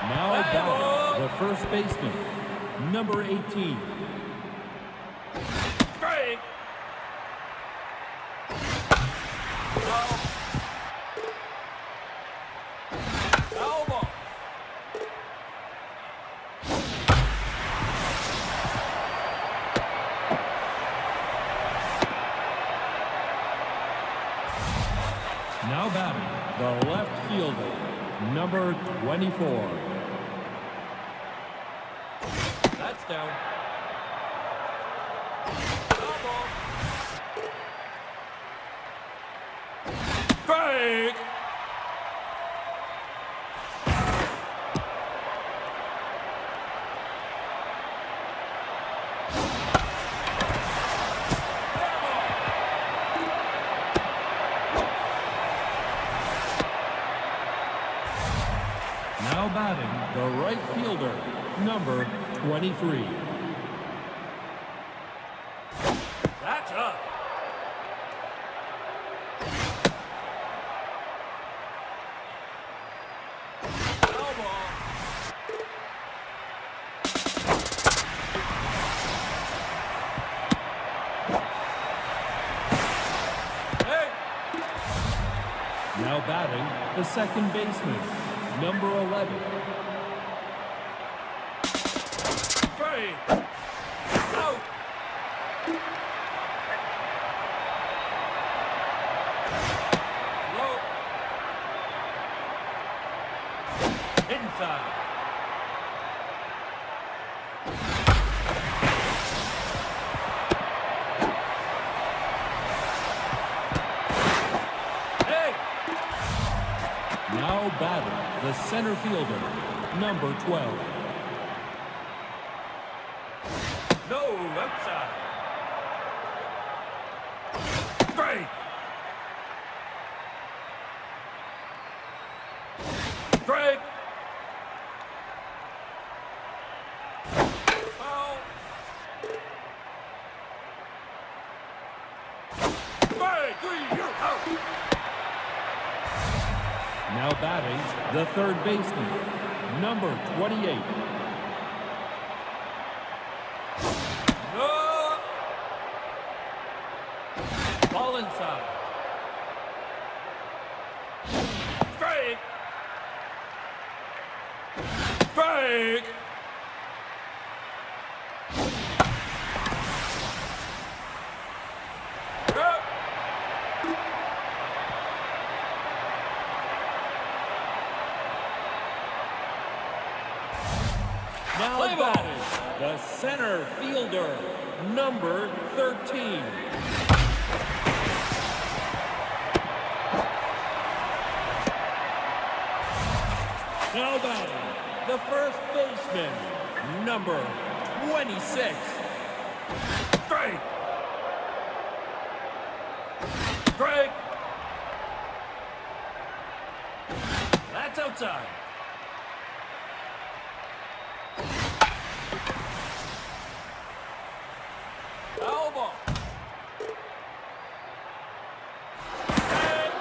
Now batting, the first baseman, number 18. Strike. Foul ball. Now batting, the left fielder, number 24. That's down. Foul ball. Strike. Now batting, the right fielder, number 23. That's up. Foul ball. Hey. Now batting, the second baseman, number 11. Strike. Out. Low. Inside. Hey. Now batting, the center fielder, number 12. No, outside. Strike. Strike. Foul. Strike. 3, you're out. Now batting, the third baseman, number 28. No. Ball inside. Strike. Strike. Up. Now Play ball. batting, the center fielder, number 13. Now batting, the first baseman, number 26. Strike. Strike. That's outside. Foul ball. Hey.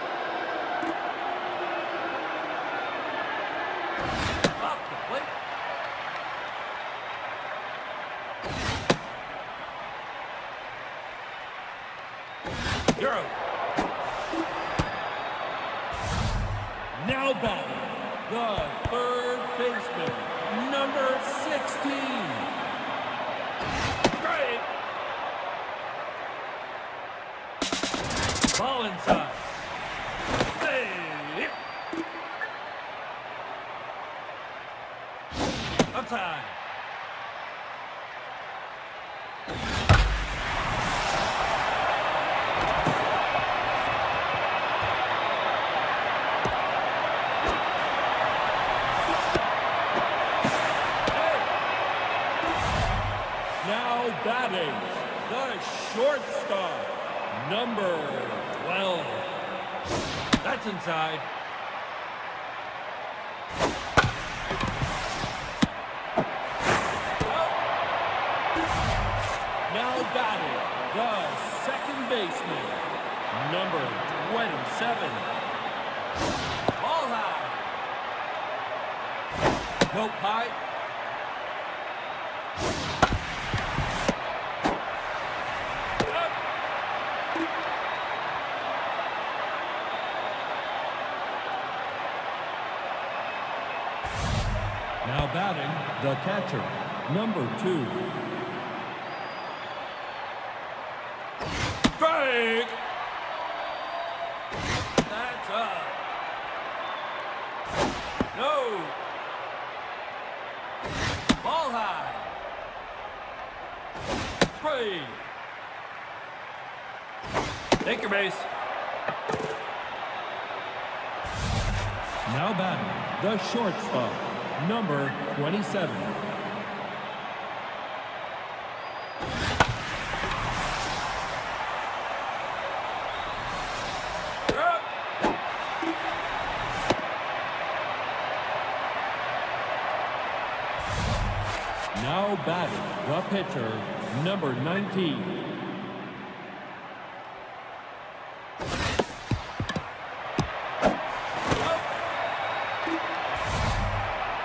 Off the plate. You're out. Now batting, the third baseman, number 16. Strike. Ball inside. Hey. Outside. Now batting, the shortstop, number 12. That's inside. Now batting, the second baseman, number 27. Ball high. Nope, high. Up. Now batting, the catcher, number 2. Strike. That's up. No. Ball high. Straight. Take your base. Now batting, the shortstop, number 27. Up. Now batting, the pitcher, number 19.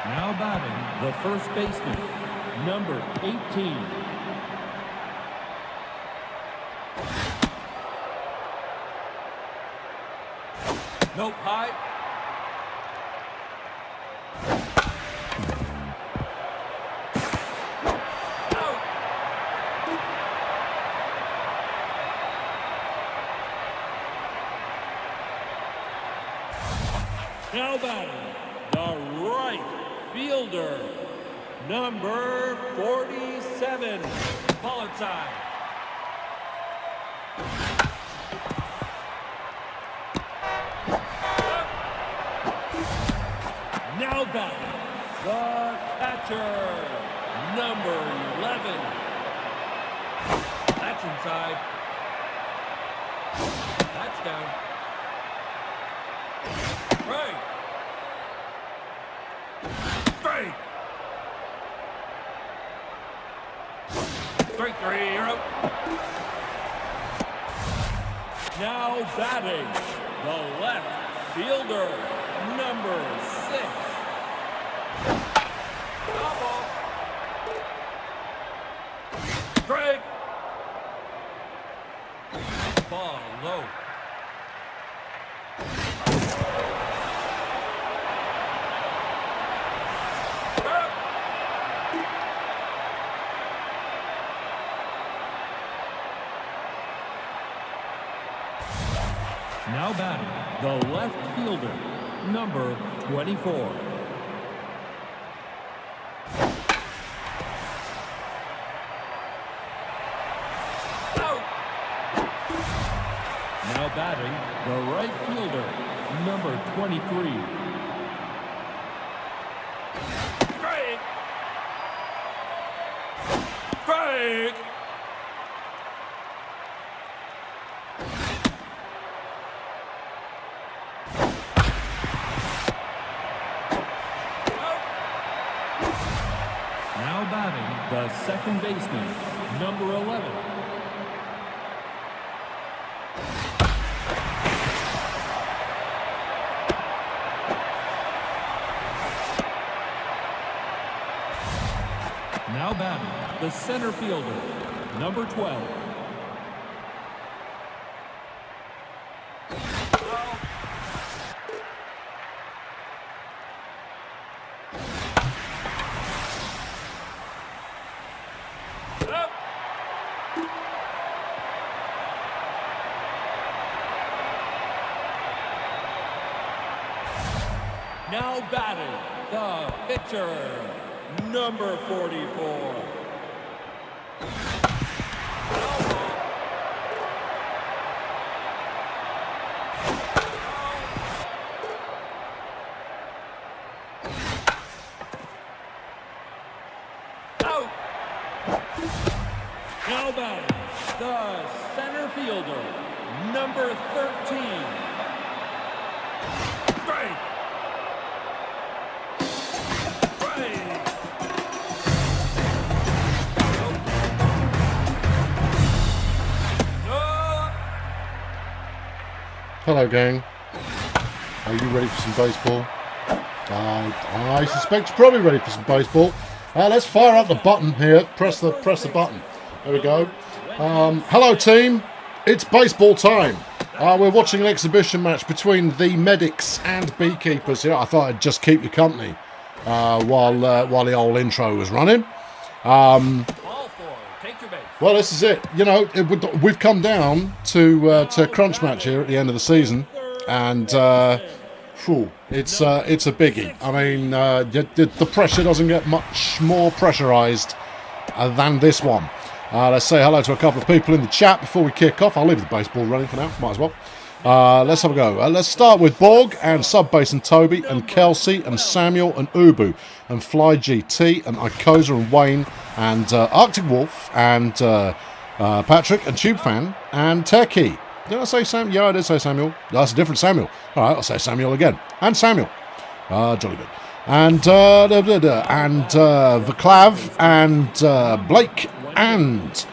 Now batting, the first baseman, number 18. Nope, high. Out. Now batting, the right fielder, number 47. Ball inside. Now batting, the catcher, number 11. That's inside. That's down. Right. Straight. Straight 3, you're out. Now batting, the left fielder, number 6. Foul ball. Straight. Ball low. Up. Now batting, the left fielder, number 24. Out. Now batting, the right fielder, number 23. Straight. Straight. Out. Now batting, the second baseman, number 11. Now batting, the center fielder, number 12. Up. Now batting, the pitcher, number 44. Out. Now batting, the center fielder, number 13. Straight. Straight. No. Hello gang, are you ready for some baseball? I suspect you're probably ready for some baseball. Let's fire up the button here. Press the button. There we go. Hello, team. It's baseball time. We're watching an exhibition match between the medics and beekeepers here. I thought I'd just keep you company while the old intro was running. Well, this is it. You know, we've come down to crunch match here at the end of the season, and it's a biggie. I mean, the pressure doesn't get much more pressurised than this one. Let's say hello to a couple of people in the chat before we kick off. I'll leave the baseball running for now. Might as well. Let's have a go. Let's start with Borg and Subbase and Toby and Kelsey and Samuel and Ubu and Fly GT and Icosa and Wayne and Arctic Wolf and Patrick and Tube Fan and Techie. Did I say Samuel? Yeah, I did say Samuel. That's a different Samuel. All right, I'll say Samuel again. And Samuel. Jolly good. And Vaclav and Blake and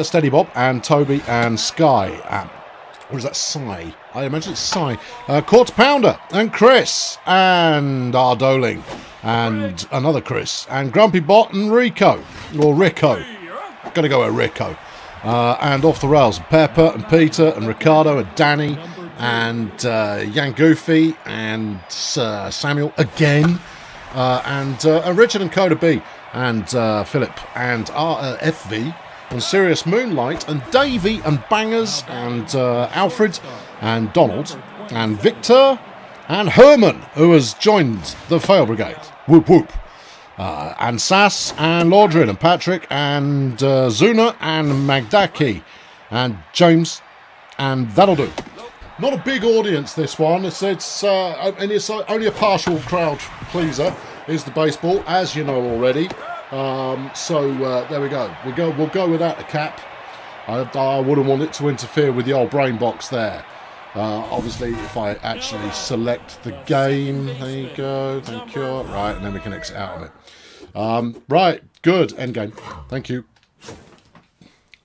Steady Bob and Toby and Sky. Or is that Cy? I imagine it's Cy. Quarter Pounder and Chris and Ardoling and another Chris and Grumpy Bot and Rico. Or Rico. Gonna go with Rico. And Off the Rails, Pepper and Peter and Ricardo and Danny and Yang Goofy and Samuel again and Richard and Coda B and Philip and FV and Sirius Moonlight and Davey and Bangers and Alfred and Donald and Victor and Herman, who has joined the Fail Brigade. Whoop whoop. And Sass and Lordrin and Patrick and Zuna and Magdaki and James, and that'll do. Not a big audience, this one. It's only a partial crowd pleaser is the baseball, as you know already. So there we go. We'll go without the cap. I wouldn't want it to interfere with the old brain box there. Obviously, if I actually select the game, there you go, thank you. Right, and then we can exit out of it. Right, good, end game. Thank you.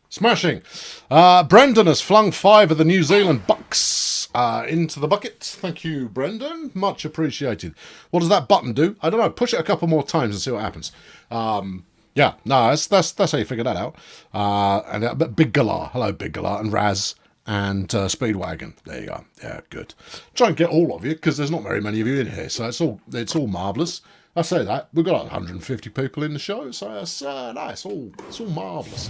Smashing. Brendan has flung 5 of the New Zealand Bucks into the bucket. Thank you, Brendan. Much appreciated. What does that button do? I don't know. Push it a couple more times and see what happens. Yeah, no, that's how you figure that out. And Big Galar. Hello, Big Galar. And Raz. And Speedwagon. There you go. Yeah, good. Try and get all of you, because there's not very many of you in here, so it's all marvellous. I say that. We've got like 150 people in the show, so it's nice. It's all marvellous.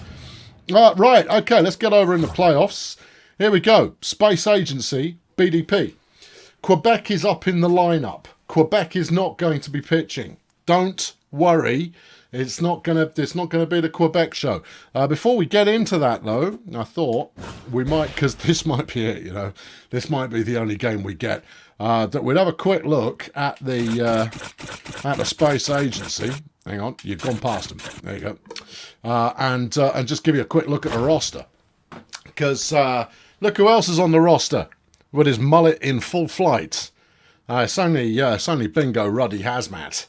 Right, okay, let's get over in the playoffs. Here we go. Space Agency, BDP. Quebec is up in the lineup. Quebec is not going to be pitching. Don't worry. It's not gonna be the Quebec show. Before we get into that, though, I thought we might, because this might be it. You know, this might be the only game we get. That we'd have a quick look at the Space Agency. Hang on, you've gone past them. There you go. And just give you a quick look at the roster, because look who else is on the roster with his mullet in full flight. It's only Bingo Ruddy Hazmat.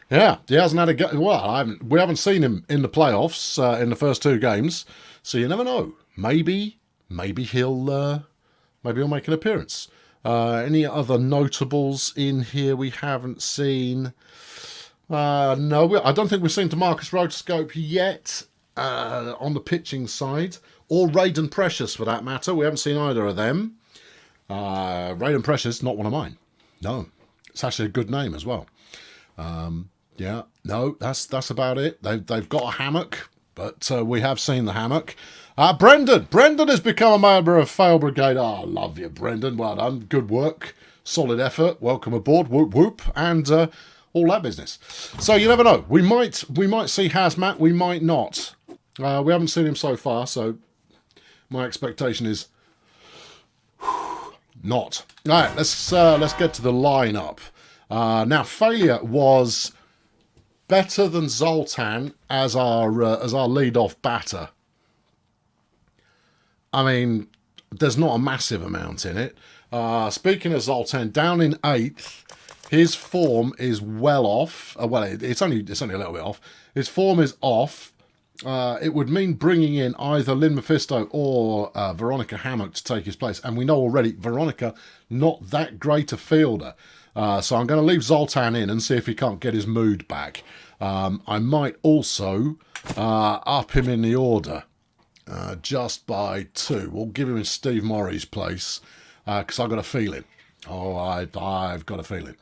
Yeah, he hasn't had a go. Well, we haven't seen him in the playoffs in the first 2 games, so you never know. Maybe he'll make an appearance. Any other notables in here we haven't seen? No, I don't think we've seen DeMarcus Rotoscope yet on the pitching side, or Raiden Precious for that matter. We haven't seen either of them. Raiden Precious, not one of mine. No, it's actually a good name as well. Yeah, no, that's about it. They've got a hammock, but we have seen the hammock. Brendan has become a member of Fail Brigade. I love you, Brendan. Well done. Good work. Solid effort. Welcome aboard. Whoop whoop. And all that business. So you never know. We might see Hazmat. We might not. We haven't seen him so far. So my expectation is not. All right. Let's get to the lineup. Now, Failure was better than Zoltan as our lead-off batter. I mean, there's not a massive amount in it. Speaking of Zoltan, down in 8th, his form is well off. Well, it's only a little bit off. His form is off, it would mean bringing in either Lynn Mephisto or Veronica Hammock to take his place. And we know already, Veronica, not that great a fielder. So I'm going to leave Zoltan in and see if he can't get his mood back. I might also up him in the order just by 2. We'll give him in Steve Morrie's place because I've got a feeling. Oh, I've got a feeling.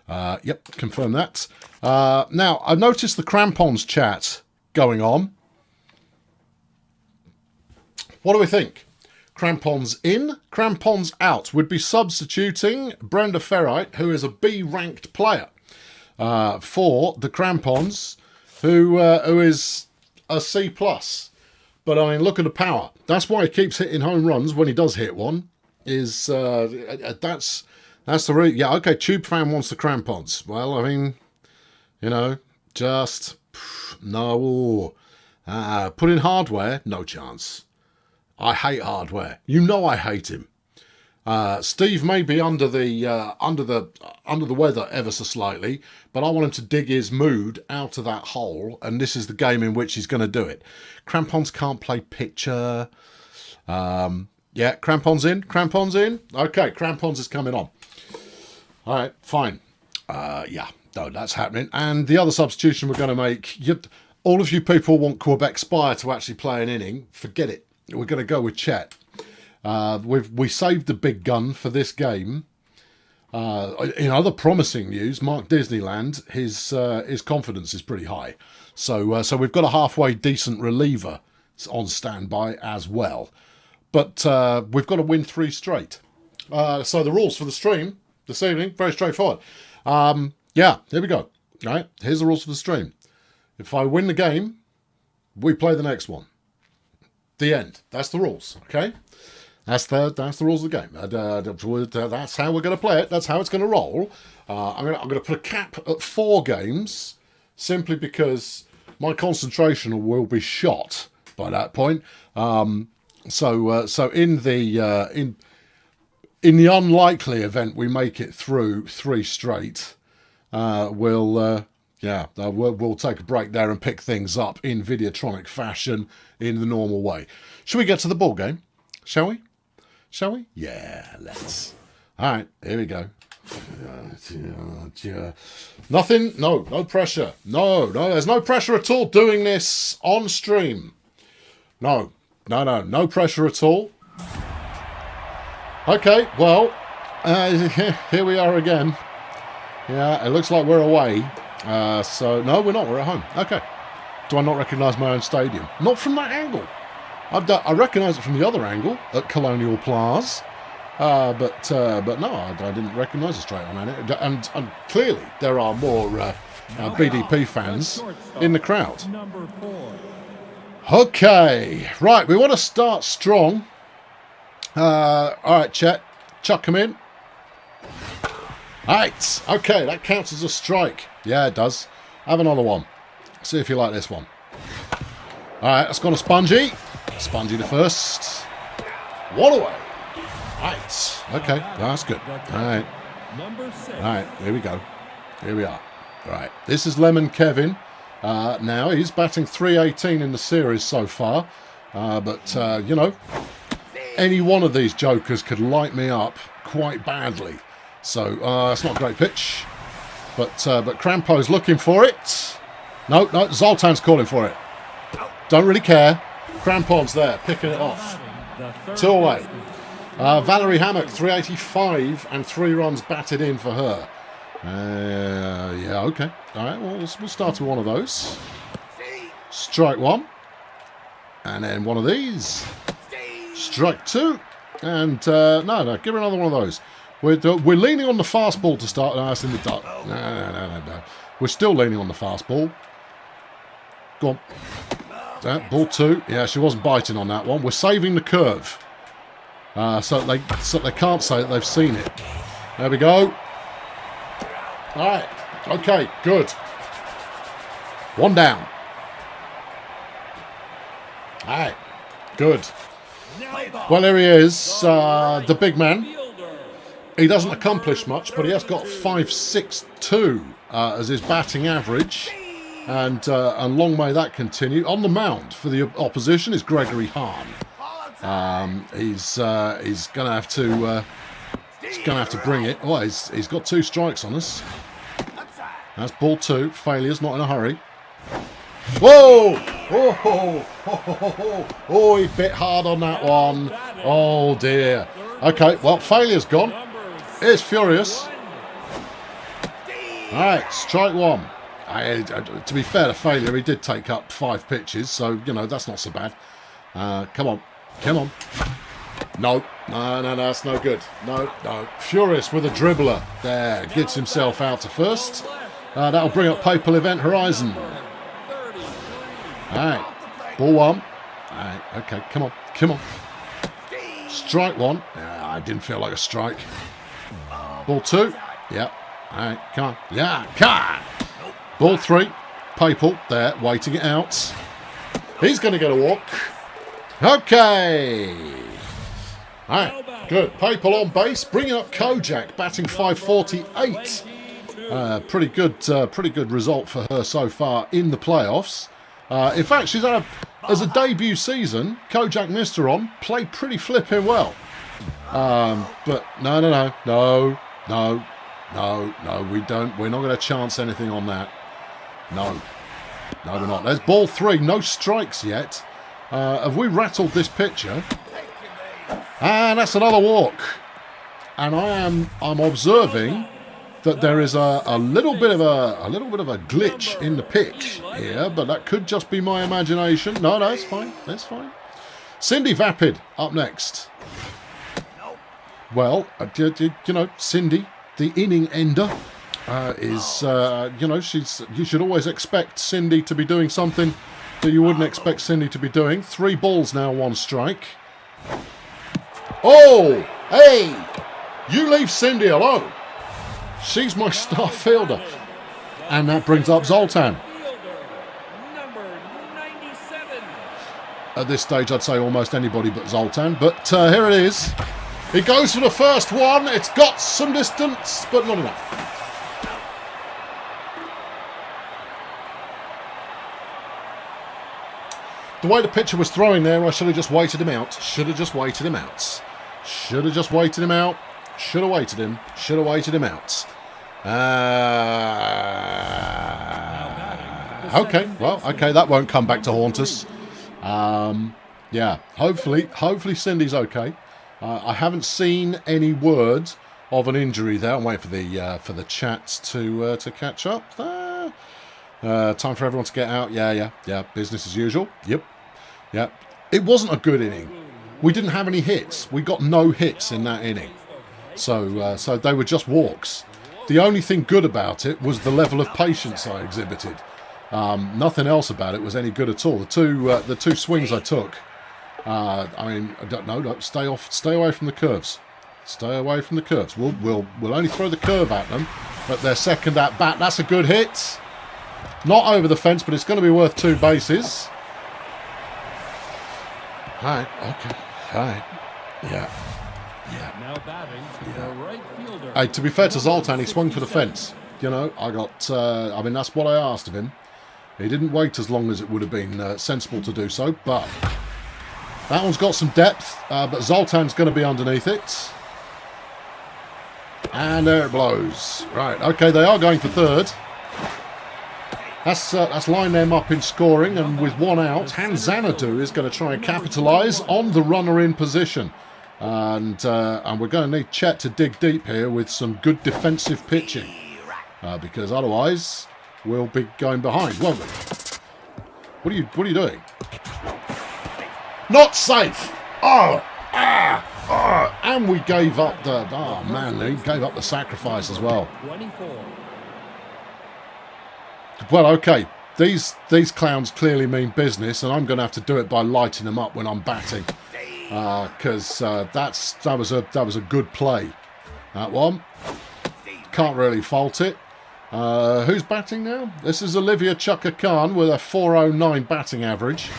Yep, confirm that. Now, I noticed the Crampons chat going on. What do we think? Crampons in, Crampons out. Would be substituting Brenda Ferrite, who is a B-ranked player, for the Crampons, who is a C+. But I mean, look at the power. That's why he keeps hitting home runs when he does hit one. That's the route. Yeah, okay, Tube Fan wants the Crampons. Well, I mean, you know, just no. Put in Hardware, no chance. I hate Hardware. You know I hate him. Steve may be under the weather ever so slightly, but I want him to dig his mood out of that hole, and this is the game in which he's going to do it. Crampons can't play pitcher. Yeah, Crampons in. Crampons in. Okay, Crampons is coming on. All right, fine. Yeah, no, that's happening. And the other substitution we're going to make, all of you people want Quebec Spire to actually play an inning. Forget it. We're going to go with Chet. We saved the big gun for this game. In other promising news, Mark Disneyland, his confidence is pretty high. So we've got a halfway decent reliever on standby as well. But we've got to win 3 straight. So the rules for the stream this evening, very straightforward. Yeah, here we go. All right, here's the rules for the stream. If I win the game, we play the next one. The end. That's the rules. Okay, that's the rules of the game. That's how we're going to play it. That's how it's going to roll. I'm going to put a cap at 4 games, simply because my concentration will be shot by that point. So in the unlikely event we make it through 3 straight, we'll take a break there and pick things up in Videotronic fashion in the normal way. Shall we get to the ball game? Shall we? Shall we? Yeah, let's. All right, here we go. Nothing. No pressure. No, there's no pressure at all doing this on stream. No pressure at all. Okay, well, here we are again. Yeah, it looks like we're away. So, no, we're not. We're at home. Okay. Do I not recognise my own stadium? Not from that angle. I recognise it from the other angle at Colonial Plaza. But no, I didn't recognise it straight on it. And clearly, there are more BDP fans in the crowd. Okay. Right, we want to start strong. All right, Chet. Chuck him in. Right, okay, that counts as a strike. Yeah, it does. Have another one. See if you like this one. All right, let's go to Spongy. Spongy the first. One away. Right, okay, that's good. All right. All right, here we go. Here we are. All right, this is Lemon Kevin. Now, he's batting .318 in the series so far. But you know, any one of these jokers could light me up quite badly. So, it's not a great pitch. But Crampo's looking for it. No, Zoltan's calling for it. Don't really care. Crampon's there, picking it off. 2 away. Valerie Hammock, 385 and 3 runs batted in for her. Yeah, okay. All right, well, we'll start with one of those. Strike 1. And then one of these. Strike 2. And, no, give her another one of those. We're leaning on the fastball to start. No, that's in the duck. No. We're still leaning on the fastball. Go on. Ball 2. Yeah, she wasn't biting on that one. We're saving the curve. So they can't say that they've seen it. There we go. All right. Okay, good. 1 down. All right. Good. Well, here he is, the big man. He doesn't accomplish much, but he has got .562 as his batting average. And long may that continue. On the mound for the opposition is Gregory Hahn. He's going to have to bring it. Oh, he's got 2 strikes on us. That's ball 2. Failures, not in a hurry. Whoa! Oh, he bit hard on that one. Oh dear. Okay, well, failure's gone. Here's Furious. All right, strike 1. To be fair to Failure, he did take up 5 pitches, so, you know, that's not so bad. Come on. No, that's no good. No. Furious with a dribbler. There, gets himself out to first. That'll bring up Papal Event Horizon. All right, ball 1. All right, okay, come on. Strike 1. I didn't feel like a strike. Ball 2. Yep. All right, come on. Yeah, come on. Ball 3. Papal there, waiting it out. He's going to get a walk. Okay. All right, good. Papal on base, bringing up Kojak, batting 548. Pretty good result for her so far in the playoffs. In fact, she's had as a debut season, Kojak Misteron played pretty flipping well. But no, we don't. We're not going to chance anything on that. No, we're not. There's ball 3, no strikes yet. Have we rattled this pitcher? And that's another walk. And I'm observing that there is a little bit of a glitch in the pitch here, but that could just be my imagination. No, it's fine. That's fine. Cindy Vapid up next. Well, you know, Cindy, the inning ender, is you should always expect Cindy to be doing something that you wouldn't expect Cindy to be doing. 3 balls now, 1 strike. Oh, hey, you leave Cindy alone. She's my star fielder. And that brings up Zoltan. At this stage, I'd say almost anybody but Zoltan. But here it is. He goes for the first one. It's got some distance, but not enough. The way the pitcher was throwing there, I should have just waited him out. Should have waited him out. Okay, well, okay, that won't come back to haunt us. Yeah, hopefully Cindy's okay. I haven't seen any word of an injury there. I'm waiting for the chat to catch up. Time for everyone to get out. Yeah. Business as usual. Yep. It wasn't a good inning. We didn't have any hits. We got no hits in that inning. So they were just walks. The only thing good about it was the level of patience I exhibited. Nothing else about it was any good at all. The two swings I took. I don't know. Stay away from the curves. Stay away from the curves. We'll only throw the curve at them. But their second at bat, that's a good hit. Not over the fence, but it's going to be worth 2 bases. All right. Okay. All right. Yeah. Now batting, the right fielder. Hey, to be fair to Zoltan, he swung for the fence. You know, that's what I asked of him. He didn't wait as long as it would have been sensible to do so, but that one's got some depth, but Zoltan's going to be underneath it. And there it blows. Right, okay, they are going for third. That's lined them up in scoring, and with 1 out, Hans Xanadu is going to try and capitalise on the runner in position. And we're going to need Chet to dig deep here with some good defensive pitching, because otherwise we'll be going behind, won't we? What are you doing? Not safe. And we gave up he gave up the sacrifice as well. 24. Well, okay, these clowns clearly mean business, and I'm going to have to do it by lighting them up when I'm batting, because that was a good play. That one, can't really fault it. Who's batting now? This is Olivia Chukka Khan with a 409 batting average.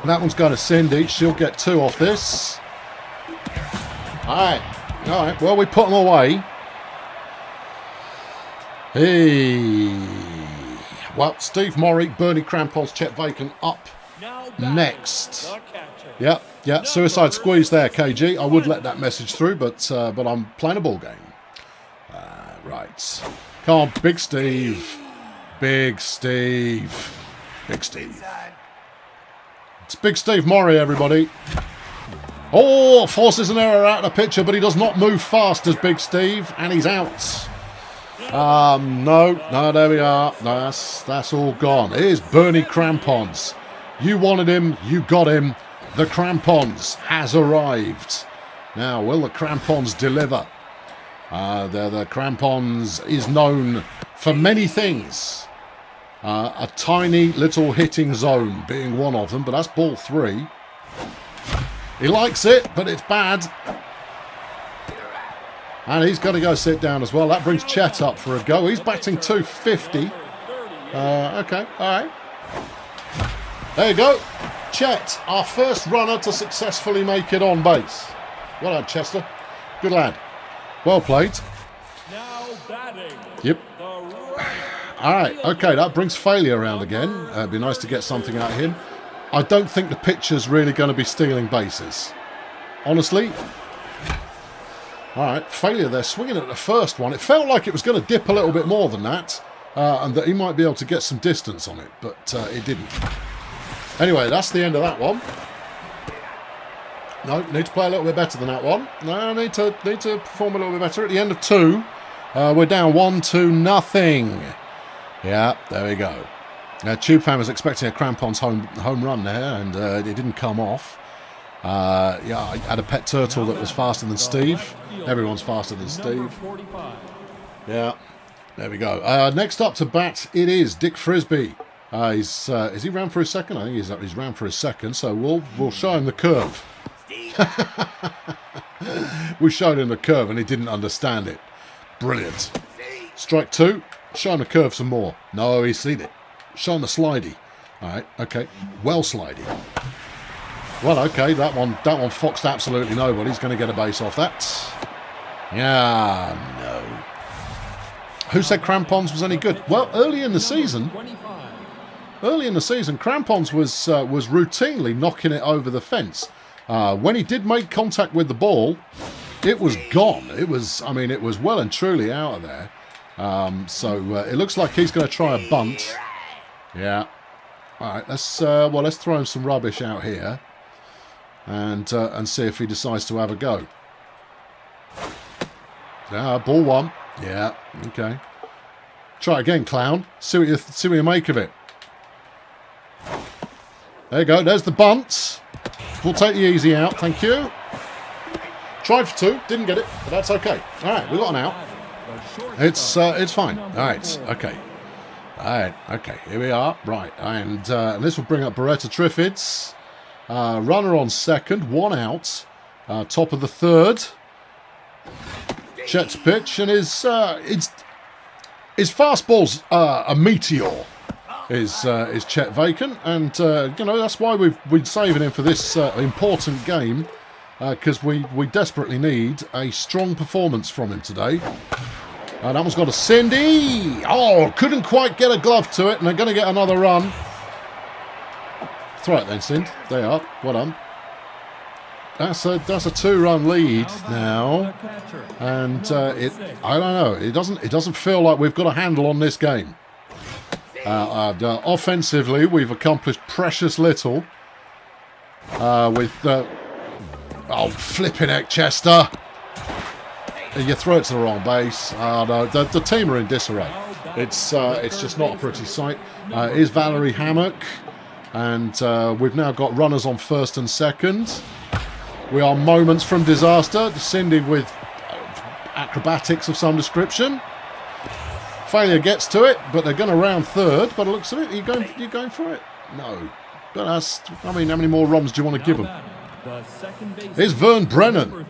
That one's going to Cindy. She'll get 2 off this. All right. Well, we put them away. Hey, Well, Steve Morrie, Bernie Crampons, Chet Vacan up Now batting, next. the catcher. Yeah, suicide squeeze there, KG. I would let that message through, but I'm playing a ball game. Right. Come on, Big Steve. Big Steve. Big Steve. It's Big Steve Morrie, everybody. Oh, forces an error out of the pitcher, but he does not move fast as Big Steve, and he's out. No, there we are. No, that's all gone. Here's Bernie Crampons. You wanted him, you got him. The Crampons has arrived. Now, will the Crampons deliver? The Crampons is known for many things. A tiny little hitting zone being one of them, but that's ball 3. He likes it, but it's bad. And he's got to go sit down as well. That brings Chet up for a go. He's batting 250. Okay, all right. There you go. Chet, our first runner to successfully make it on base. Well done, Chester. Good lad. Well played. Now batting. Yep. The right. All right, okay, that brings Failure around again. It'd be nice to get something out of him. I don't think the pitcher's really going to be stealing bases. Honestly. All right, Failure there, swinging at the first one. It felt like it was going to dip a little bit more than that, and that he might be able to get some distance on it, but it didn't. Anyway, that's the end of that one. No, need to play a little bit better than that one. No, need to perform a little bit better. At the end of 2, we're down 1-0. Yeah, there we go. Tube Fan was expecting a Crampons home run there, and it didn't come off. Yeah, I had a pet turtle that was faster than Steve. Everyone's faster than Steve. Yeah, there we go. Next up to bat, it is Dick Frisbee. Is he round for his second? I think he's round for his second. So we'll show him the curve. We showed him the curve, and he didn't understand it. Brilliant. Strike 2. Show him the curve some more. No, he's seen it. Show him the slidey. All right. Okay. Well slidey. Well, okay, that one foxed absolutely nobody. He's going to get a base off that. Yeah, no. Who said Crampons was any good? Well, early in the season, Crampons was routinely knocking it over the fence. When he did make contact with the ball, it was gone. It was well and truly out of there. So it looks like he's going to try a bunt. Yeah. All right, let's throw him some rubbish out here. And see if he decides to have a go. Ball 1. Yeah, okay. Try again, clown. See what you make of it. There you go. There's the bunt. We'll take the easy out. Thank you. Tried for 2. Didn't get it, but that's okay. All right, we got an out. It's fine. All right, okay. All right, okay. Here we are. Right, and this will bring up Beretta Triffids. Runner on second, 1 out. Top of the 3rd. Chet's pitch, and his fastball's a meteor. Is Chet Vacan, and that's why we've been saving him for this important game, because we desperately need a strong performance from him today. That one's got a Cindy. Oh, couldn't quite get a glove to it, and they're going to get another run. Throw it then, Sind. They are. Well done. That's a 2-run lead now, and I don't know. It doesn't feel like we've got a handle on this game. Offensively, we've accomplished precious little. Flipping heck, Chester. You throw it to the wrong base. No, the team are in disarray. It's just not a pretty sight. Is Valerie Hammock. And we've now got runners on first and second. We are moments from disaster. Cindy with acrobatics of some description. Failure gets to it, but they're going to round third. By the looks of it, you going for it? No. But how many more runs do you want to give them? Here's Vern Brennan.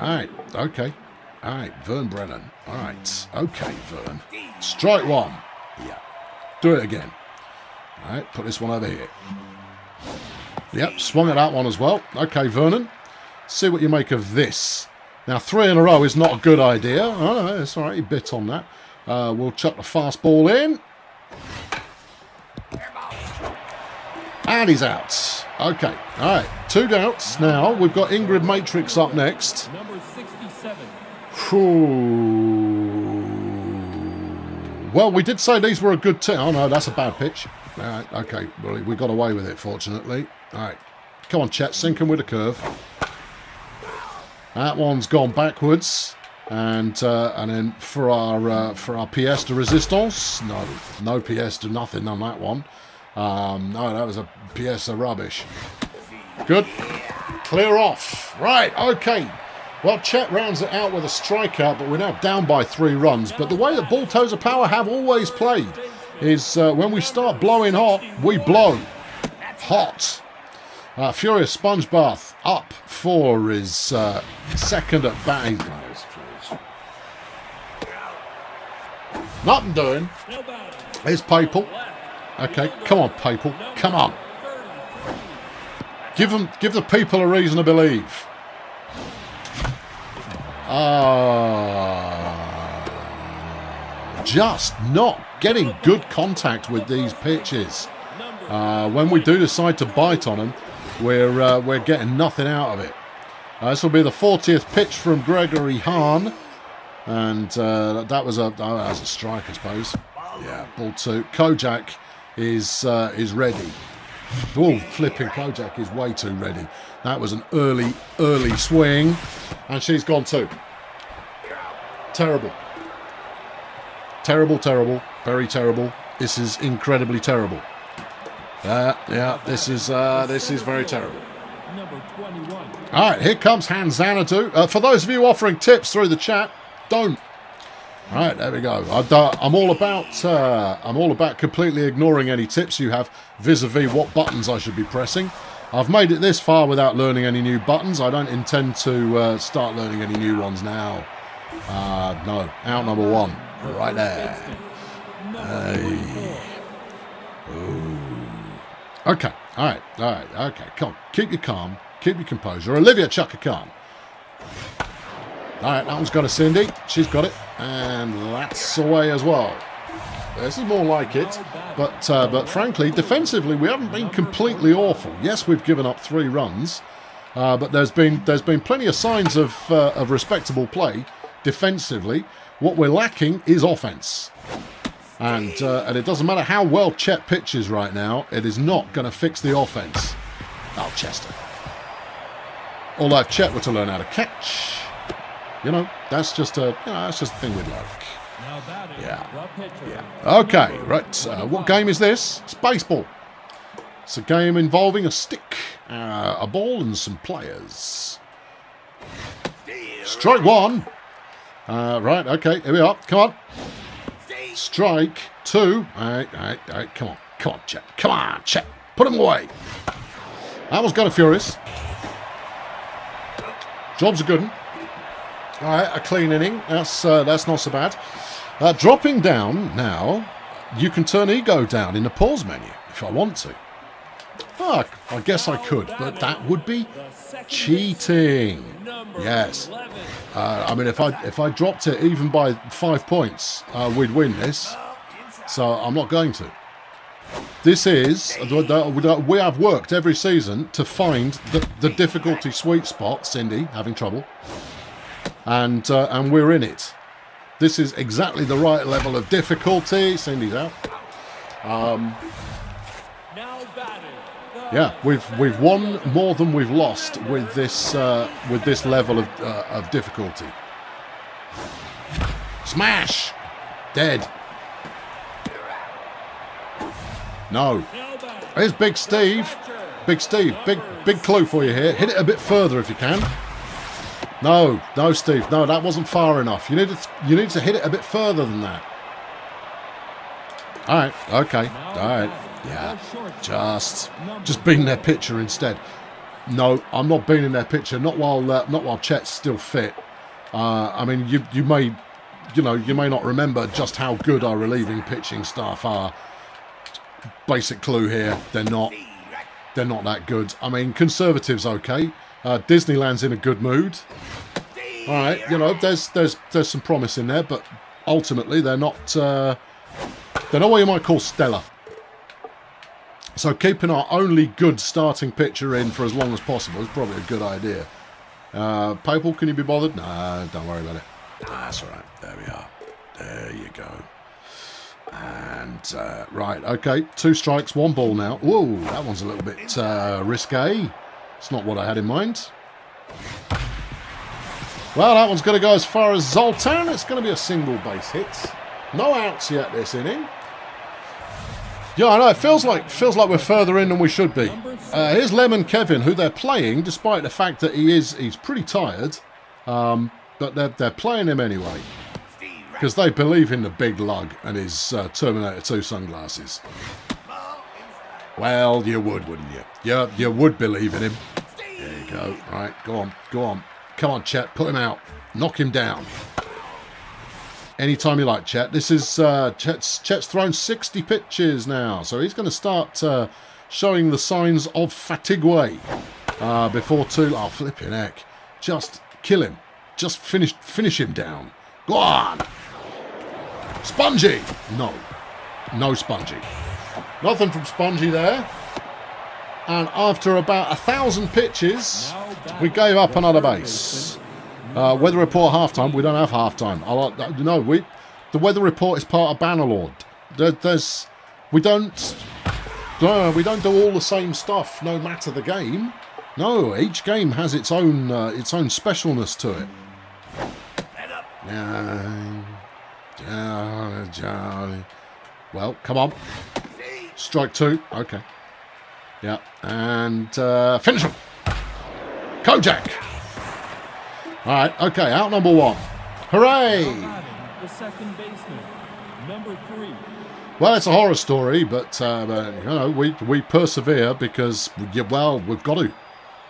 All right, okay. All right, Vern Brennan. All right, okay, Vern. Strike 1. Yeah. Do it again. All right, put this one over here. Yep, swung at that one as well. Okay, Vernon. See what you make of this. Now, 3 in a row is not a good idea. Oh, no, it's all right. He bit on that. We'll chuck the fastball in. And he's out. Okay, all right. 2 outs now. We've got Ingrid Matrix up next. Number 67. Well, we did say these were a good team. Oh, no, that's a bad pitch. All right, okay. Well, we got away with it, fortunately. All right. Come on, Chet. Sink him with a curve. That one's gone backwards. And then for our pièce de résistance, no pièce de nothing on that one. No, that was a pièce of rubbish. Good. Clear off. Right, okay. Well, Chet rounds it out with a strikeout, but we're now down by 3 runs. But the way that Bull Toes of Power have always played is when we start blowing hot, we blow hot. Furious Sponge Bath up for his second at batting. Nothing doing. Here's Papal. Okay, come on, Papal. Come on. Give the people a reason to believe. Just not getting good contact with these pitches. When we do decide to bite on them, we're getting nothing out of it. This will be the 40th pitch from Gregory Hahn. And that was a strike, I suppose. Yeah, ball 2. Kojak is ready. Oh, flipping Kojak is way too ready. That was an early swing, and she's gone too. Terrible. Terrible, very terrible. This is incredibly terrible. Yeah, this is very terrible. Number 21. All right, here comes Han Xanadu. For those of you offering tips through the chat, don't. All right, there we go. I'm all about completely ignoring any tips you have vis-a-vis what buttons I should be pressing. I've made it this far without learning any new buttons. I don't intend to start learning any new ones now. No, out number 1, right there. Hey. Okay, all right, okay. Come on, keep your calm, keep your composure. Olivia Chaka Khan. All right, that one's got a Cindy. She's got it, and that's away as well. This is more like it, but frankly, defensively, we haven't been completely awful. Yes, we've given up 3 runs, but there's been plenty of signs of respectable play defensively. What we're lacking is offense, and it doesn't matter how well Chet pitches right now. It is not going to fix the offense. Oh, Chester. Although if Chet were to learn how to catch. That's just a thing we'd like. Now batting, Yeah. the pitcher. Yeah. Okay, right. What game is this? It's baseball. It's a game involving a stick, a ball, and some players. Strike 1. Right. Okay. Here we are. Come on. Strike 2. All right. Come on, Chet. Come on, Chet. Put him away. That was kind of furious. Job's a good one. All right, a clean inning. That's not so bad. Dropping down now, you can turn ego down in the pause menu if I want to. I guess I could, but that would be cheating. Yes. I mean, if I dropped it even by 5 points, we'd win this. So I'm not going to. This is, we have worked every season to find the difficulty sweet spot. Cindy having trouble. And we're in it. This is exactly the right level of difficulty. Cindy's out. Now batting. Yeah, we've won more than we've lost with this level of difficulty. Smash, dead. No. Here's Big Steve. Big Steve, big clue for you here. Hit it a bit further if you can. No, Steve. No, that wasn't far enough. You need to hit it a bit further than that. All right. Okay. All right. Yeah. Just being their pitcher instead. No, I'm not being their pitcher. Not while Chet's still fit. I mean, you may not remember just how good our relieving pitching staff are. Basic clue here: they're not that good. I mean, Conservative's okay. Disneyland's in a good mood. All right, there's some promise in there, but ultimately they're not what you might call stellar. So keeping our only good starting pitcher in for as long as possible is probably a good idea. Papal, can you be bothered? No, don't worry about it. That's all right. There we are. There you go. And, right, okay. 2 strikes, 1 ball now. Whoa, that one's a little bit risque. It's not what I had in mind. Well, that one's going to go as far as Zoltan. It's going to be a single base hit. No outs yet this inning. Yeah, I know. It feels like we're further in than we should be. Here's Lemon Kevin, who they're playing, despite the fact that he's pretty tired. But they're playing him anyway. Because they believe in the big lug and his Terminator 2 sunglasses. Well, you would, wouldn't you? You would believe in him. There you go. Right, go on, go on. Come on, Chet, put him out. Knock him down. Anytime you like, Chet. This is Chet's thrown 60 pitches now, so he's going to start showing the signs of fatigue before too. Oh, flipping heck! Just kill him. Just finish him down. Go on. Spongy. No Spongy. Nothing from Spongy there. And after about 1,000 pitches, we gave up another base. Weather report halftime. We don't have halftime. The weather report is part of Bannerlord. We don't do all the same stuff, no matter the game. No, each game has its own specialness to it. Well, come on. Strike 2. Okay. Yeah, and finish him. Kojak. All right, okay, out number 1. Hooray! The second baseman, number 3. Well, it's a horror story, but you know, we persevere because we've got to.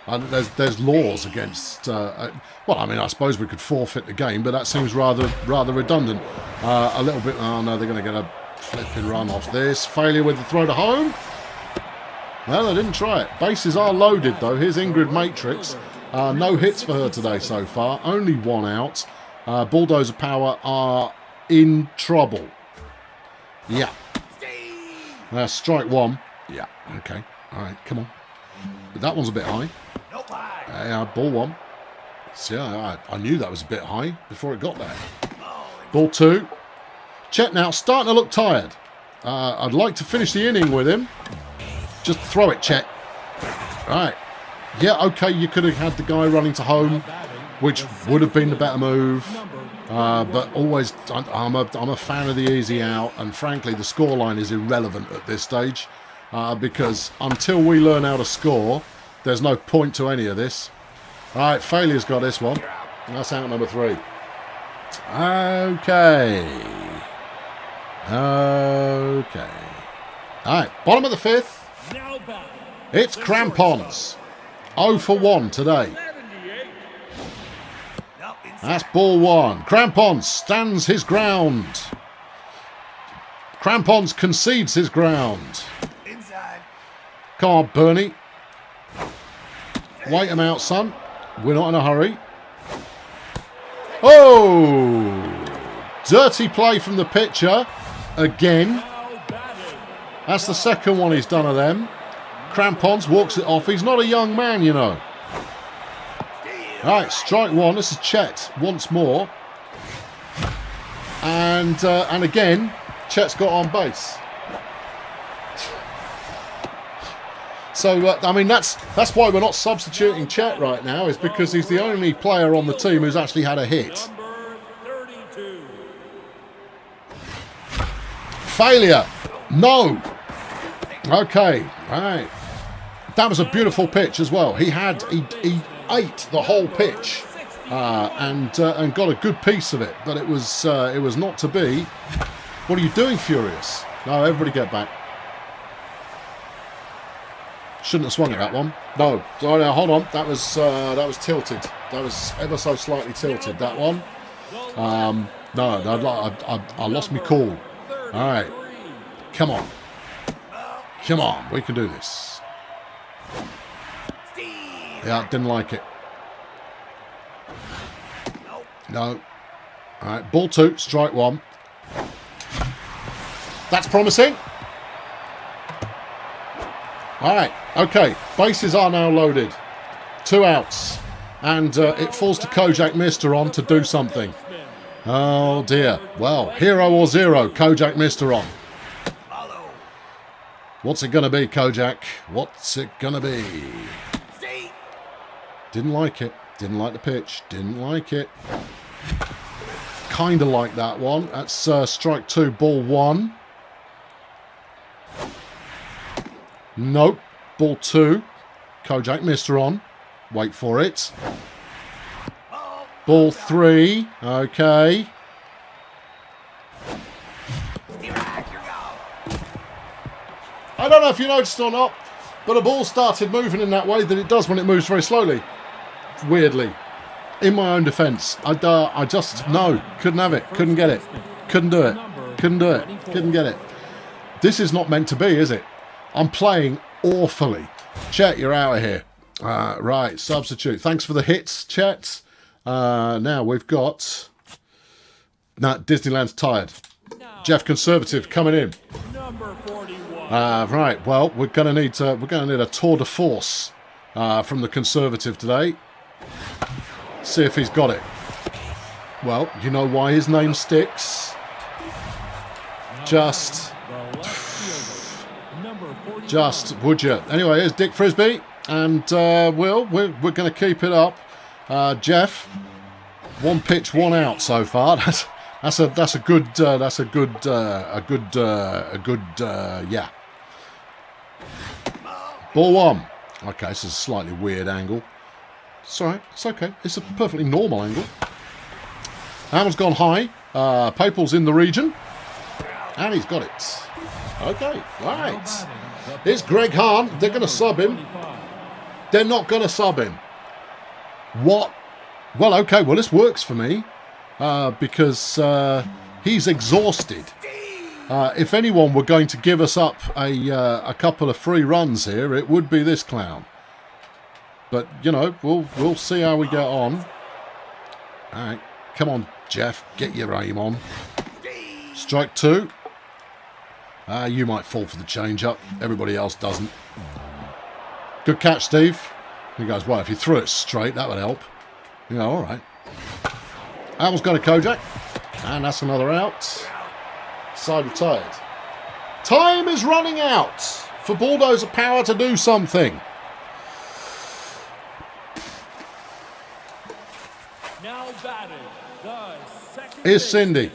And there's laws against. Well, I mean, I suppose we could forfeit the game, but that seems rather redundant. A little bit. Oh no, they're going to get a flipping run off this. Failure with the throw to home. Well, they didn't try it. Bases are loaded though. Here's Ingrid Matrix. No hits for her today so far. Only 1 out. Bulldozer Power are in trouble. Yeah. Strike 1. Yeah. Okay. All right. Come on. That one's a bit high. Ball 1. See, I knew that was a bit high before it got there. Ball 2. Chet now starting to look tired. I'd like to finish the inning with him. Just throw it, Chet. Right. Yeah, okay, you could have had the guy running to home, which would have been the better move. But always, I'm a fan of the easy out, and frankly, the scoreline is irrelevant at this stage, because until we learn how to score, there's no point to any of this. All right, Failure's got this one. That's out number 3. Okay. All right, bottom of the 5th. It's Crampons. 0 for 1 today. That's ball 1. Crampons stands his ground. Crampons concedes his ground. Come on, Bernie. Wait him out, son. We're not in a hurry. Oh! Dirty play from the pitcher. Again. That's the second one he's done of them. Crampons walks it off. He's not a young man, you know. Right, strike 1. This is Chet once more. And again, Chet's got on base. So, I mean, that's why we're not substituting Chet right now, is because he's the only player on the team who's actually had a hit. Failure. No. Okay, all right. That was a beautiful pitch as well. He ate the whole pitch and got a good piece of it, but it was not to be. What are you doing, Furious? No, everybody get back. Shouldn't have swung at that one. No, hold on. That was tilted. That was ever so slightly tilted. That one. No, I lost my cool. All right, come on. Come on, we can do this. Yeah, didn't like it. No. All right, ball 2, strike 1. That's promising. All right, okay. Bases are now loaded. 2 outs. And it falls to Kojak Mister on to do something. Oh, dear. Well, hero or zero, Kojak Mister on. What's it going to be, Kojak? What's it going to be? Didn't like it. Didn't like the pitch. Didn't like it. Kind of like that one. That's strike 2, ball 1. Nope. Ball 2. Kojak Mister on. Wait for it. Ball 3. Okay. I don't know if you noticed or not, but the ball started moving in that way that it does when it moves very slowly. Weirdly. In my own defence. I just, no. Couldn't have it. Couldn't get it. Couldn't do it. Couldn't do it. Couldn't get it. This is not meant to be, is it? I'm playing awfully. Chet, you're out of here. Right, substitute. Thanks for the hits, Chet. Now we've got... Nah, Disneyland's tired. Jeff Conservative coming in. Right, well, we're gonna need a tour de force from the Conservative today. See if he's got it. Well, you know why his name sticks. Just, would you? Anyway, here's Dick Frisbee, and we're going to keep it up. Jeff, 1 pitch, 1 out so far. That's a good yeah. Ball 1. Okay, this is a slightly weird angle. It's alright, it's okay. It's a perfectly normal angle. Hammer's gone high. Papal's in the region. And he's got it. Okay, right. It's Greg Hahn. They're going to sub him. They're not going to sub him. What? Well, okay, well, this works for me. Because he's exhausted. If anyone were going to give us up a couple of free runs here, it would be this clown. But, you know, we'll see how we get on. All right. Come on, Jeff. Get your aim on. Strike 2. You might fall for the change-up. Everybody else doesn't. Good catch, Steve. He goes, well, if you threw it straight, that would help. You know, all right. Al's got a Kojak. And that's another out. Side retired. Time is running out for Bulldozer Power to do something. Here's Cindy.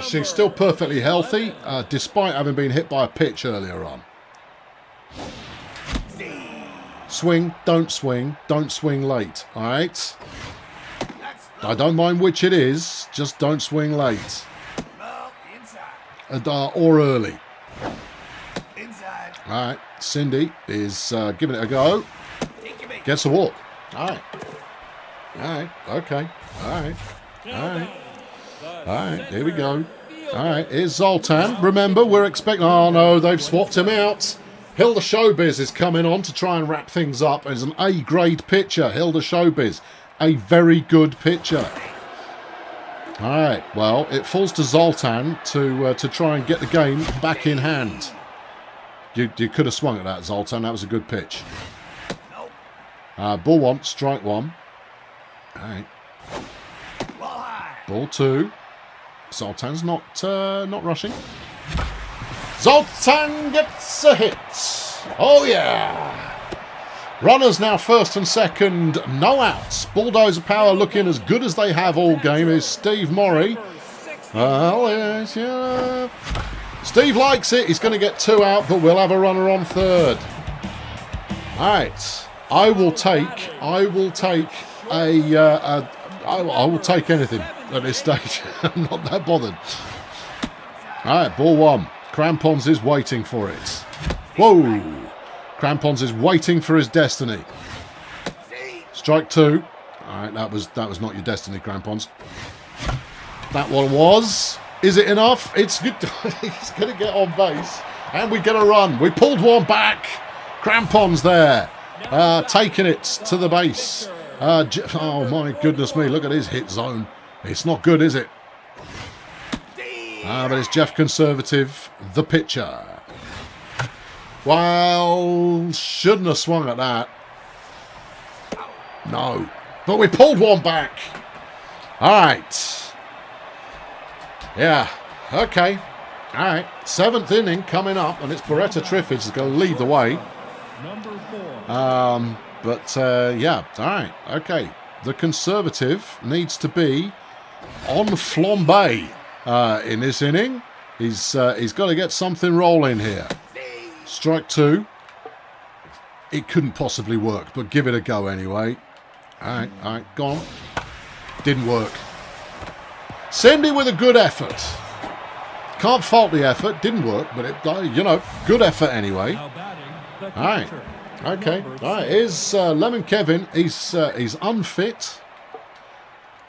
She's still perfectly healthy, despite having been hit by a pitch earlier on. Swing, don't swing late, alright? I don't mind which it is, just don't swing late. Or early. Alright, Cindy is giving it a go. Gets a walk. Alright. Alright, okay. Alright. Alright. Alright, here we go. Alright, here's Zoltan. Remember, we're expecting... Oh, no, they've swapped him out. Hilda Showbiz is coming on to try and wrap things up as an A-grade pitcher. Hilda Showbiz. A very good pitcher. Alright, well, it falls to Zoltan to try and get the game back in hand. You could have swung at that, Zoltan. That was a good pitch. Ball 1, strike 1. Alright. Ball 2. Zoltan's not rushing. Zoltan gets a hit. Oh, yeah. Runners now first and second. No outs. Bulldozer Power looking as good as they have all game is Steve Morey. Well, yes, yeah. Steve likes it. He's going to get 2 out, but we'll have a runner on third. All right. I will take anything at this stage. I'm not that bothered. All right, ball 1. Crampons is waiting for it. Whoa! Crampons is waiting for his destiny. Strike 2. All right, that was not your destiny, Crampons. That one was. Is it enough? It's good. He's going to get on base, and we get a run. We pulled one back. Crampons there, taking it to the base. Oh my goodness me! Look at his hit zone. It's not good, is it? But it's Jeff Conservative, the pitcher. Well, shouldn't have swung at that. No. But we pulled one back. All right. Yeah. Okay. All right. 7th inning coming up, and it's Beretta Triffids is going to lead the way. Number 4. Yeah. All right. Okay. The Conservative needs to be on flambe in this inning. He's got to get something rolling here. Strike 2. It couldn't possibly work, but give it a go anyway. All right, go on. Didn't work. Cindy with a good effort. Can't fault the effort. Didn't work, but good effort anyway. Now batting, the All right. catcher. Okay. Number All right. 6. Here's Lemon Kevin. He's unfit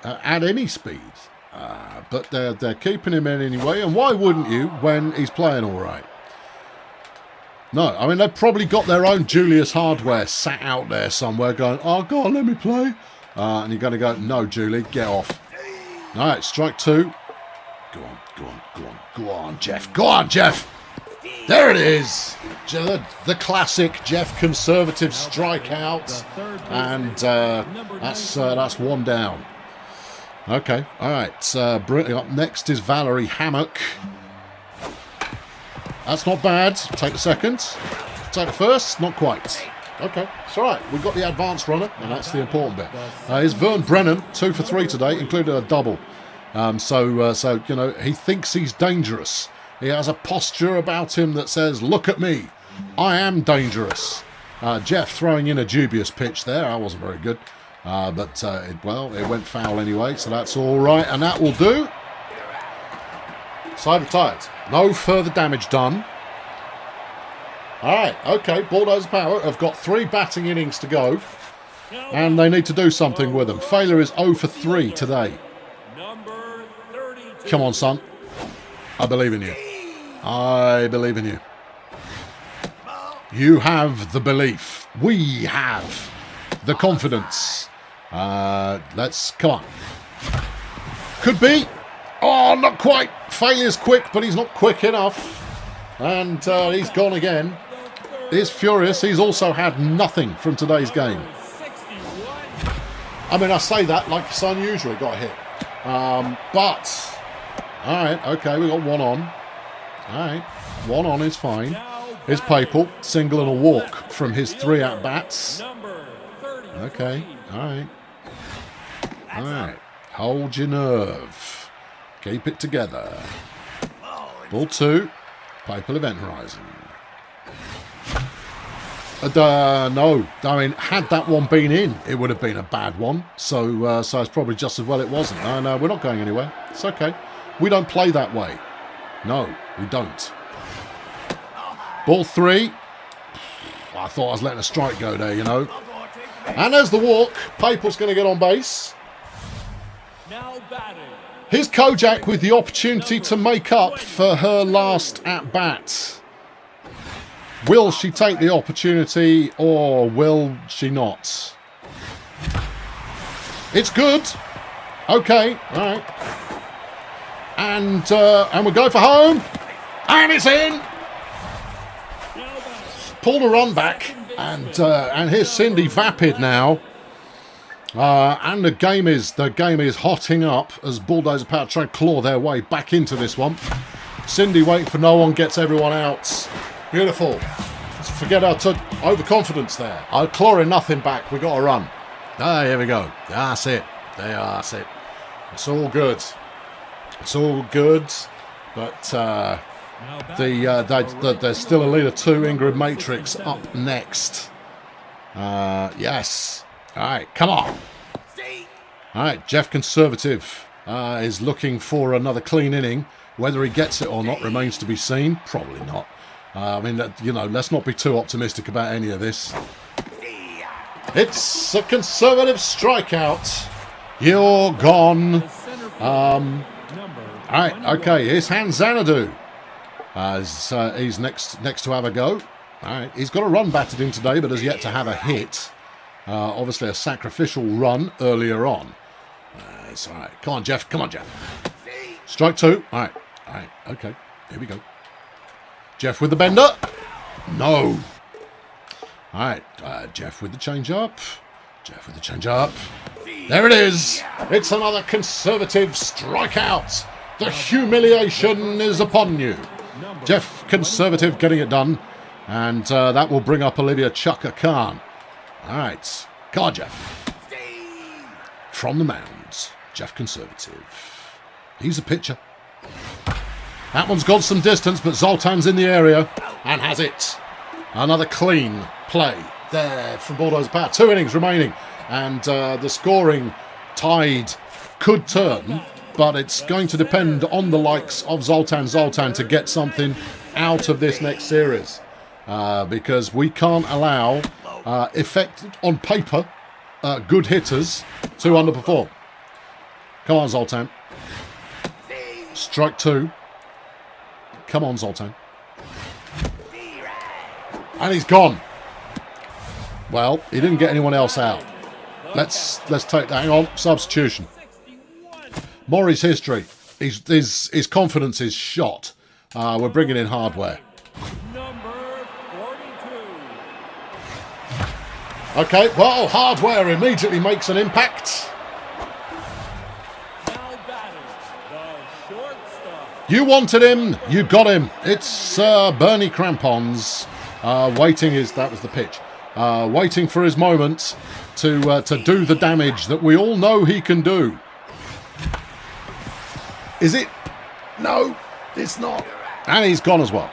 at any speed, but they're keeping him in anyway. And why wouldn't you when he's playing all right? No, I mean, they've probably got their own Julius Hardware sat out there somewhere going, oh, God, let me play. And you're going to go, no, Julie, get off. All right, strike 2. Go on, Jeff. Go on, Jeff. There it is. The classic Jeff Conservative strikeout. And that's one down. Okay, all right. Up next is Valerie Hammock. That's not bad. Take the second. Take the first. Not quite. Okay, it's all right. We've got the advanced runner, and that's the important bit. Is Vern Brennan 2 for 3 today, including a double. So he thinks he's dangerous. He has a posture about him that says, "Look at me, I am dangerous." Jeff throwing in a dubious pitch there. That wasn't very good, but it went foul anyway, so that's all right, and that will do. Side retired. No further damage done. All right, okay. Bulldozer Power have got 3 batting innings to go, and they need to do something with them. Failure is 0 for 3 today. Number 32. Come on, son. I believe in you. I believe in you. You have the belief. We have the confidence. Come on. Could be. Oh, not quite. Failure's quick, but he's not quick enough. And he's gone again. He's furious. He's also had nothing from today's game. 61. I mean, I say that like it's unusual. He got hit. But, all right, okay, we got one on. All right, one on is fine. Here's Papal, single and a walk from his 3 at-bats. Number 33. Okay, all right. All right, hold your nerve. Keep it together. Ball 2, Papal Event Horizon. No, I mean, had that one been in, it would have been a bad one. So it's probably just as well it wasn't. No, we're not going anywhere. It's okay. We don't play that way. No, we don't. Ball 3. I thought I was letting a strike go there, And there's the walk. Papal's going to get on base. Now batting. Here's Kojak with the opportunity to make up for her last at-bat. Will she take the opportunity or will she not? It's good. Okay, all right. And we go for home. And it's in. Pulled a run back. And here's Cindy vapid now. And the game is hotting up as Bulldozer Power try and claw their way back into this one. Cindy waiting for no one, gets everyone out. Beautiful. Let's forget our overconfidence there. I'm clawing nothing back. We got to run. Here we go. That's it. That's it. It's all good. It's all good. But there's still a leader 2, Ingrid Matrix, up next. Yes. All right, come on. All right, Jeff Conservative is looking for another clean inning. Whether he gets it or not remains to be seen. Probably not. I mean, let's not be too optimistic about any of this. It's a Conservative strikeout. You're gone. All right, okay, here's Han Xanadu. He's next to have a go. All right, he's got a run batted in today, but has yet to have a hit. Obviously a sacrificial run earlier on. It's all right. Come on, Jeff. Come on, Jeff. Strike 2. All right. Okay. Here we go. Jeff with the bender. No. All right, Jeff with the change up. Jeff with the change up. There it is. It's another Conservative strikeout. The humiliation is upon you. Jeff Conservative getting it done. And that will bring up Olivia Chaka Khan. All right. Come on, Jeff. From the mound, Jeff Conservative. He's a pitcher. That one's gone some distance, but Zoltan's in the area and has it. Another clean play there from Bulldozer Power. 2 innings remaining, and the scoring tide could turn, but it's going to depend on the likes of Zoltan to get something out of this next series, because we can't allow effect on paper good hitters to underperform. Come on, Zoltan. Strike 2. Come on, Zoltan. And he's gone. Well, he didn't get anyone else out. Let's take that. Hang on, substitution. Maury's history. His confidence is shot. We're bringing in Hardware. Number 42. Okay, well, Hardware immediately makes an impact. Now batting, the shortstop. You wanted him, you got him. It's Bernie Crampons waiting. That was the pitch. Waiting for his moment to do the damage that we all know he can do. Is it? No, it's not. And he's gone as well.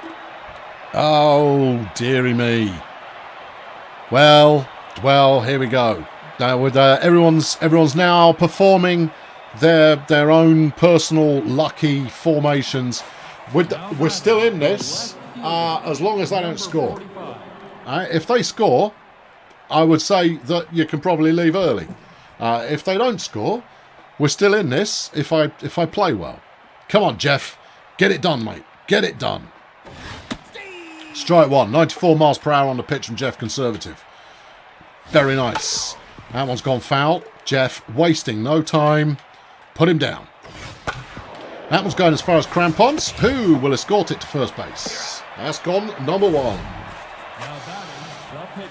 Oh, dearie me. Well, here we go. With everyone's now performing their own personal lucky formations. We're still in this as long as they don't score. If they score, I would say that you can probably leave early. If they don't score, we're still in this if I play well. Come on, Jeff. Get it done, mate. Get it done. Strike 1. 94 miles per hour on the pitch from Jeff Conservative. Very nice. That one's gone foul. Jeff wasting no time. Put him down. That one's going as far as Crampons, who will escort it to first base. That's gone number 1.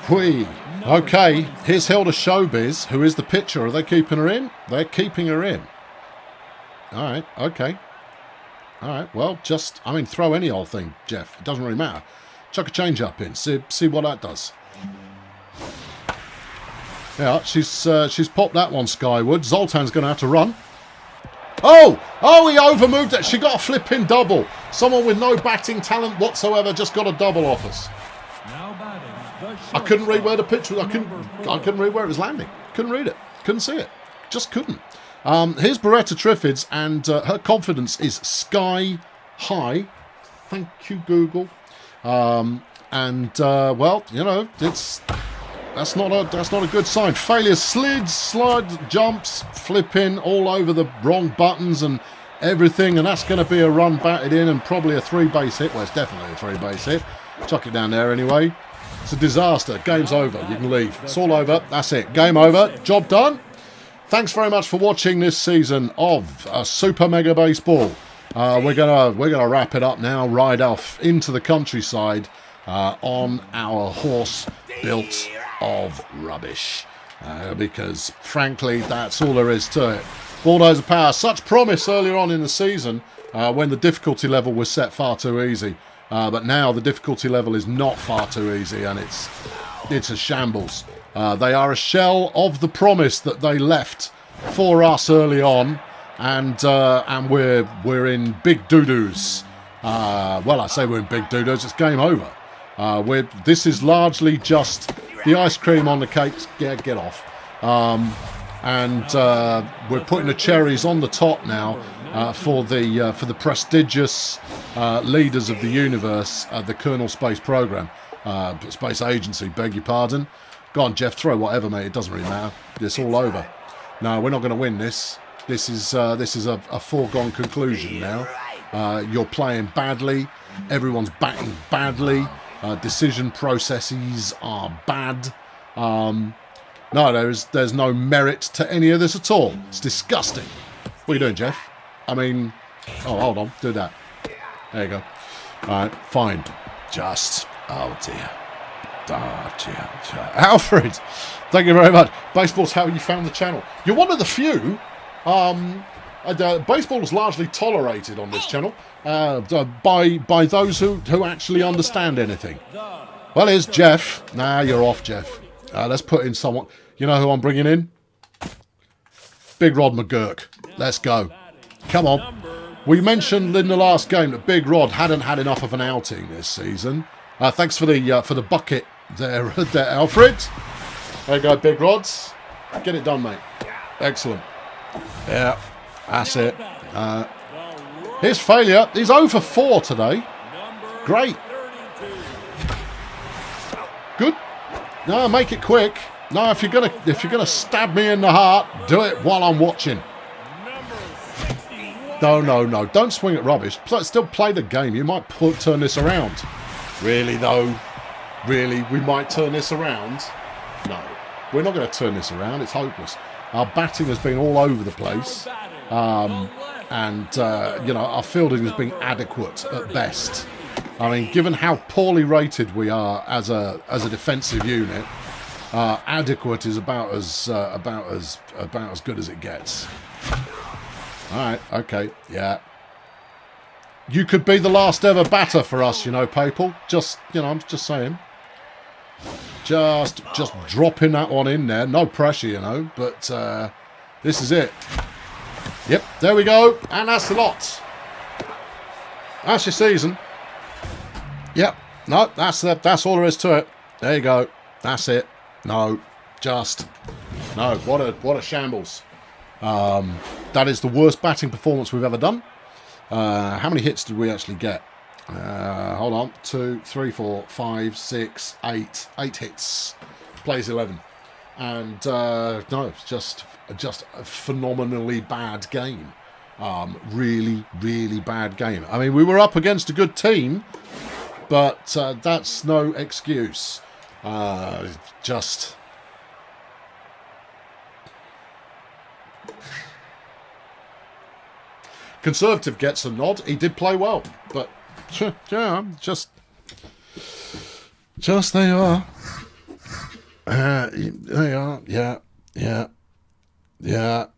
Whee. Okay, here's Hilda Showbiz, who is the pitcher. Are they keeping her in? They're keeping her in. All right, okay. All right, well, throw any old thing, Jeff. It doesn't really matter. Chuck a change-up in, see what that does. Yeah, she's popped that one skyward. Zoltan's going to have to run. Oh, he overmoved it. She got a flipping double. Someone with no batting talent whatsoever just got a double off us. Now batting, I couldn't read where the pitch was. I couldn't read where it was landing. Couldn't read it. Couldn't see it. Just couldn't. Here's Beretta Triffids, and her confidence is sky high. Thank you, Google. Well, you know, that's not a good sign. Failure, slide, jumps, flipping all over the wrong buttons and everything, and that's going to be a run batted in and probably a 3-base hit. Well, it's definitely a 3-base hit. Chuck it down there anyway. It's a disaster. Game's over. You can leave. It's all over. That's it. Game over. Job done. Thanks very much for watching this season of Super Mega Baseball. We're gonna wrap it up now. Ride off into the countryside on our horse built of rubbish, because frankly that's all there is to it. Bulldozer Power, such promise earlier on in the season when the difficulty level was set far too easy, but now the difficulty level is not far too easy, and it's a shambles. They are a shell of the promise that they left for us early on, and we're in big doo-doos. Well, I say we're in big doo-doos. It's game over. This is largely just the ice cream on the cake. Yeah, get off. We're putting the cherries on the top now for the prestigious leaders of the universe, the Kerbal Space Program, Space Agency. Beg your pardon. Go on, Jeff. Throw whatever, mate. It doesn't really matter. It's all over. No, we're not going to win this. This is a foregone conclusion now. You're playing badly. Everyone's batting badly. Decision processes are bad. No, there's no merit to any of this at all. It's disgusting. What are you doing, Jeff? I mean, oh, hold on. Do that. There you go. All right, fine. Just Oh, dear. Oh, dear. Alfred, thank you very much. Baseball's how you found the channel. You're one of the few. Baseball is largely tolerated on this channel by those who actually understand anything. Well, here's Jeff. Nah, you're off, Jeff. Let's put in someone. You know who I'm bringing in? Big Rod McGurk. Let's go. Come on. We mentioned in the last game that Big Rod hadn't had enough of an outing this season. Thanks for the bucket there, Alfred. There you go, Big Rods. Get it done, mate. Excellent. Yeah, that's it. Here's failure. He's 0 for 4 today. Great. Good. No, make it quick. No, if you're gonna stab me in the heart, do it while I'm watching. No. Don't swing at rubbish. Still play the game. You might turn this around. Really, though? Really? We might turn this around? No. We're not going to turn this around. It's hopeless. Our batting has been all over the place. Our fielding has been adequate at best. I mean, given how poorly rated we are as a defensive unit, adequate is about as good as it gets. All right, okay, yeah. You could be the last ever batter for us, Papal. I'm just saying. Just dropping that one in there. No pressure, but this is it. Yep, there we go. And that's the lot. That's your season. Yep. No, that's all there is to it. There you go. That's it. No. What a shambles. That is the worst batting performance we've ever done. How many hits did we actually get? Hold on. 2, 3, 4, 5, 6, 8. 8 hits. Plays 11. And no, it's just a phenomenally bad game. Really, really bad game. I mean, we were up against a good team, but that's no excuse. Conservative gets a nod. He did play well, but yeah, just they are. They are. Yeah. You're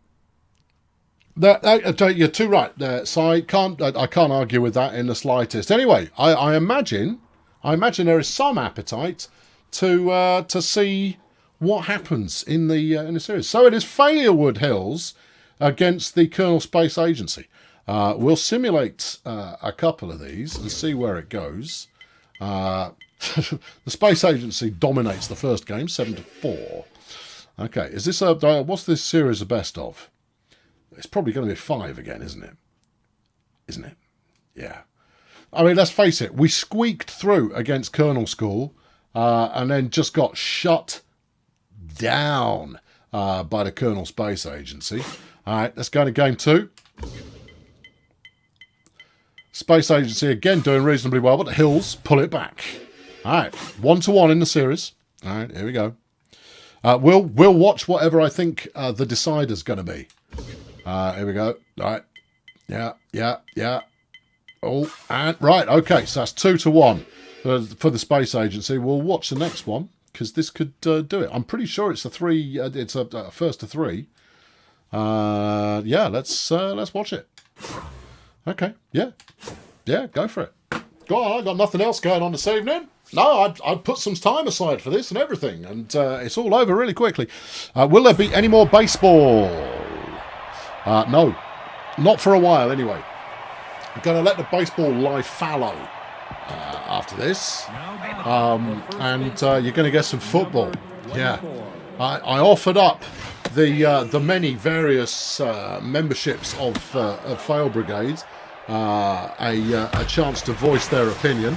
too right there. So I can't argue with that in the slightest. Anyway, I imagine there is some appetite to see what happens in the series. So it is Failurewood Hills against the Colonel Space Agency. We'll simulate a couple of these and see where it goes. The Space Agency dominates the first game, 7-4. Okay, is this what's this series the best of? It's probably going to be 5 again, isn't it? Isn't it? Yeah. I mean, let's face it. We squeaked through against Colonel School and then just got shut down by the Colonel Space Agency. All right, let's go to game 2. Space Agency again doing reasonably well, but the Hills pull it back. All right, 1-1 in the series. All right, here we go. We'll watch whatever I think the decider's going to be. Here we go. All right. Yeah. Oh, and right. Okay, so that's 2-1 for the Space Agency. We'll watch the next one because this could do it. I'm pretty sure it's a 3. It's a first to 3. Yeah. Let's watch it. Okay. Yeah. Go for it. Go on. I got nothing else going on this evening. No, I'd put some time aside for this and everything, and it's all over really quickly. Will there be any more baseball? No, not for a while anyway. I'm going to let the baseball lie fallow after this, and you're going to get some football. Yeah, I offered up the many various memberships of Fail Brigade a chance to voice their opinion.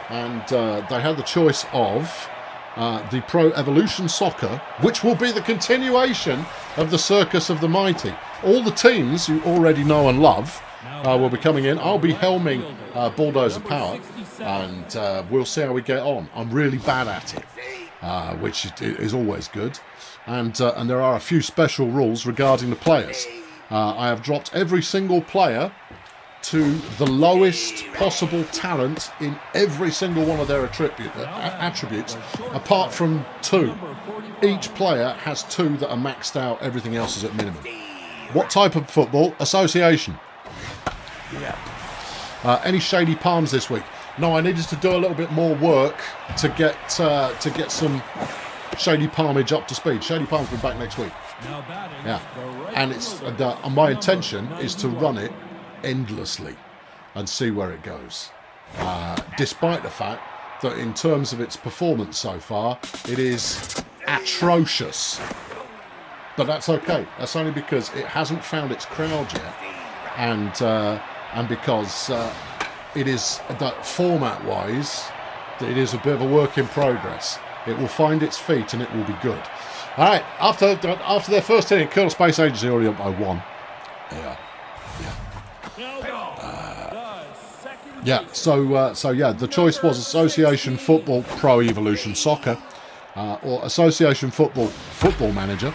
And they had the choice of the Pro Evolution Soccer, which will be the continuation of the Circus of the Mighty. All the teams you already know and love will be coming in. I'll be helming Bulldozer Power, and we'll see how we get on. I'm really bad at it, which is always good. And there are a few special rules regarding the players. I have dropped every single player to the lowest possible talent in every single one of their attributes, apart from 2. Each player has 2 that are maxed out. Everything else is at minimum. What type of football? Association. Any shady palms this week? No, I needed to do a little bit more work to get some shady palmage up to speed. Shady palms will be back next week. Yeah, and it's my intention is to run it endlessly and see where it goes, despite the fact that in terms of its performance so far it is atrocious, but that's okay. That's only because it hasn't found its crowd yet, and because it is that format wise it is a bit of a work in progress. It will find its feet and it will be good. Alright, after their first inning, Colonel Space Agency already up by 1. So the choice was Association Football Pro Evolution Soccer, or Association Football Manager,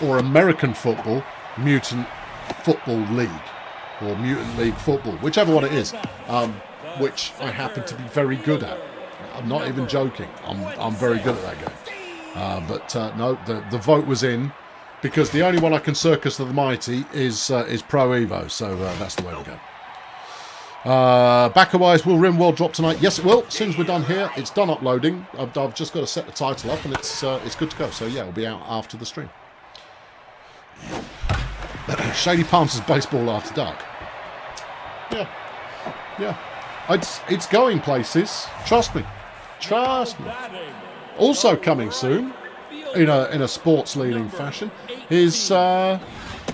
or American Football Mutant Football League, or Mutant League Football, whichever one it is, which I happen to be very good at. I'm not even joking. I'm very good at that game. No, the vote was in because the only one I can circus of the mighty is Pro Evo, so that's the way to go. Backer-wise, will RimWorld drop tonight? Yes, it will. As soon as we're done here, it's done uploading. I've just got to set the title up, and it's good to go. So yeah, it'll be out after the stream. Shady Palms is baseball after dark. Yeah. It's going places. Trust me. Also coming soon, in a sports leaning fashion, is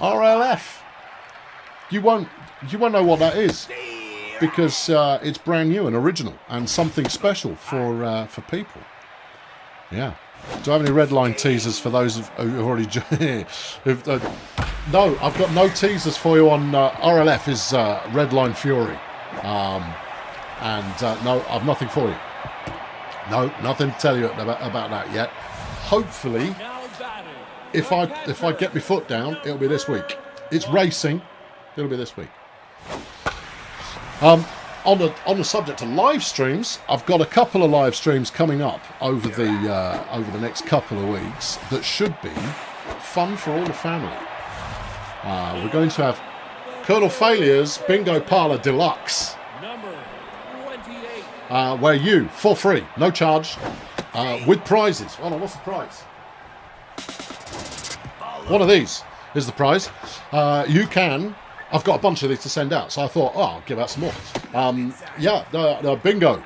RLF. You won't know what that is because it's brand new and original and something special for people. Yeah. Do I have any red line teasers for those who've already? No, I've got no teasers for you on RLF. Is Red Line Fury, and no, I've nothing for you. No, nothing to tell you about that yet. Hopefully, if I get my foot down, it'll be this week. It's racing. It'll be this week. On the subject of live streams, I've got a couple of live streams coming up over the next couple of weeks that should be fun for all the family. We're going to have Colonel Failure's Bingo Parlor Deluxe, where you, for free, no charge, with prizes. Oh no, what's the prize? One of these is the prize. You can. I've got a bunch of these to send out, so I thought, I'll give out some more. The bingo.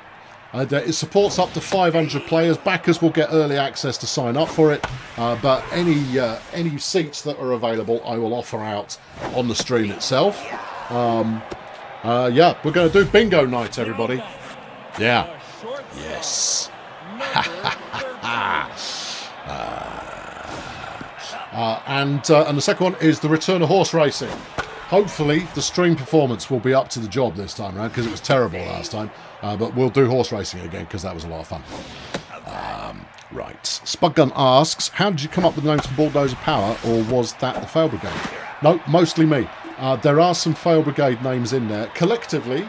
It supports up to 500 players. Backers will get early access to sign up for it, but any seats that are available, I will offer out on the stream itself. We're going to do bingo night, everybody. Yeah. Yes. And the second one is the return of horse racing. Hopefully the stream performance will be up to the job this time around because it was terrible last time. But we'll do horse racing again because that was a lot of fun. Right. Spudgun asks, how did you come up with the names for Bulldozer Power, or was that the Fail Brigade? No, mostly me. There are some Fail Brigade names in there. Collectively,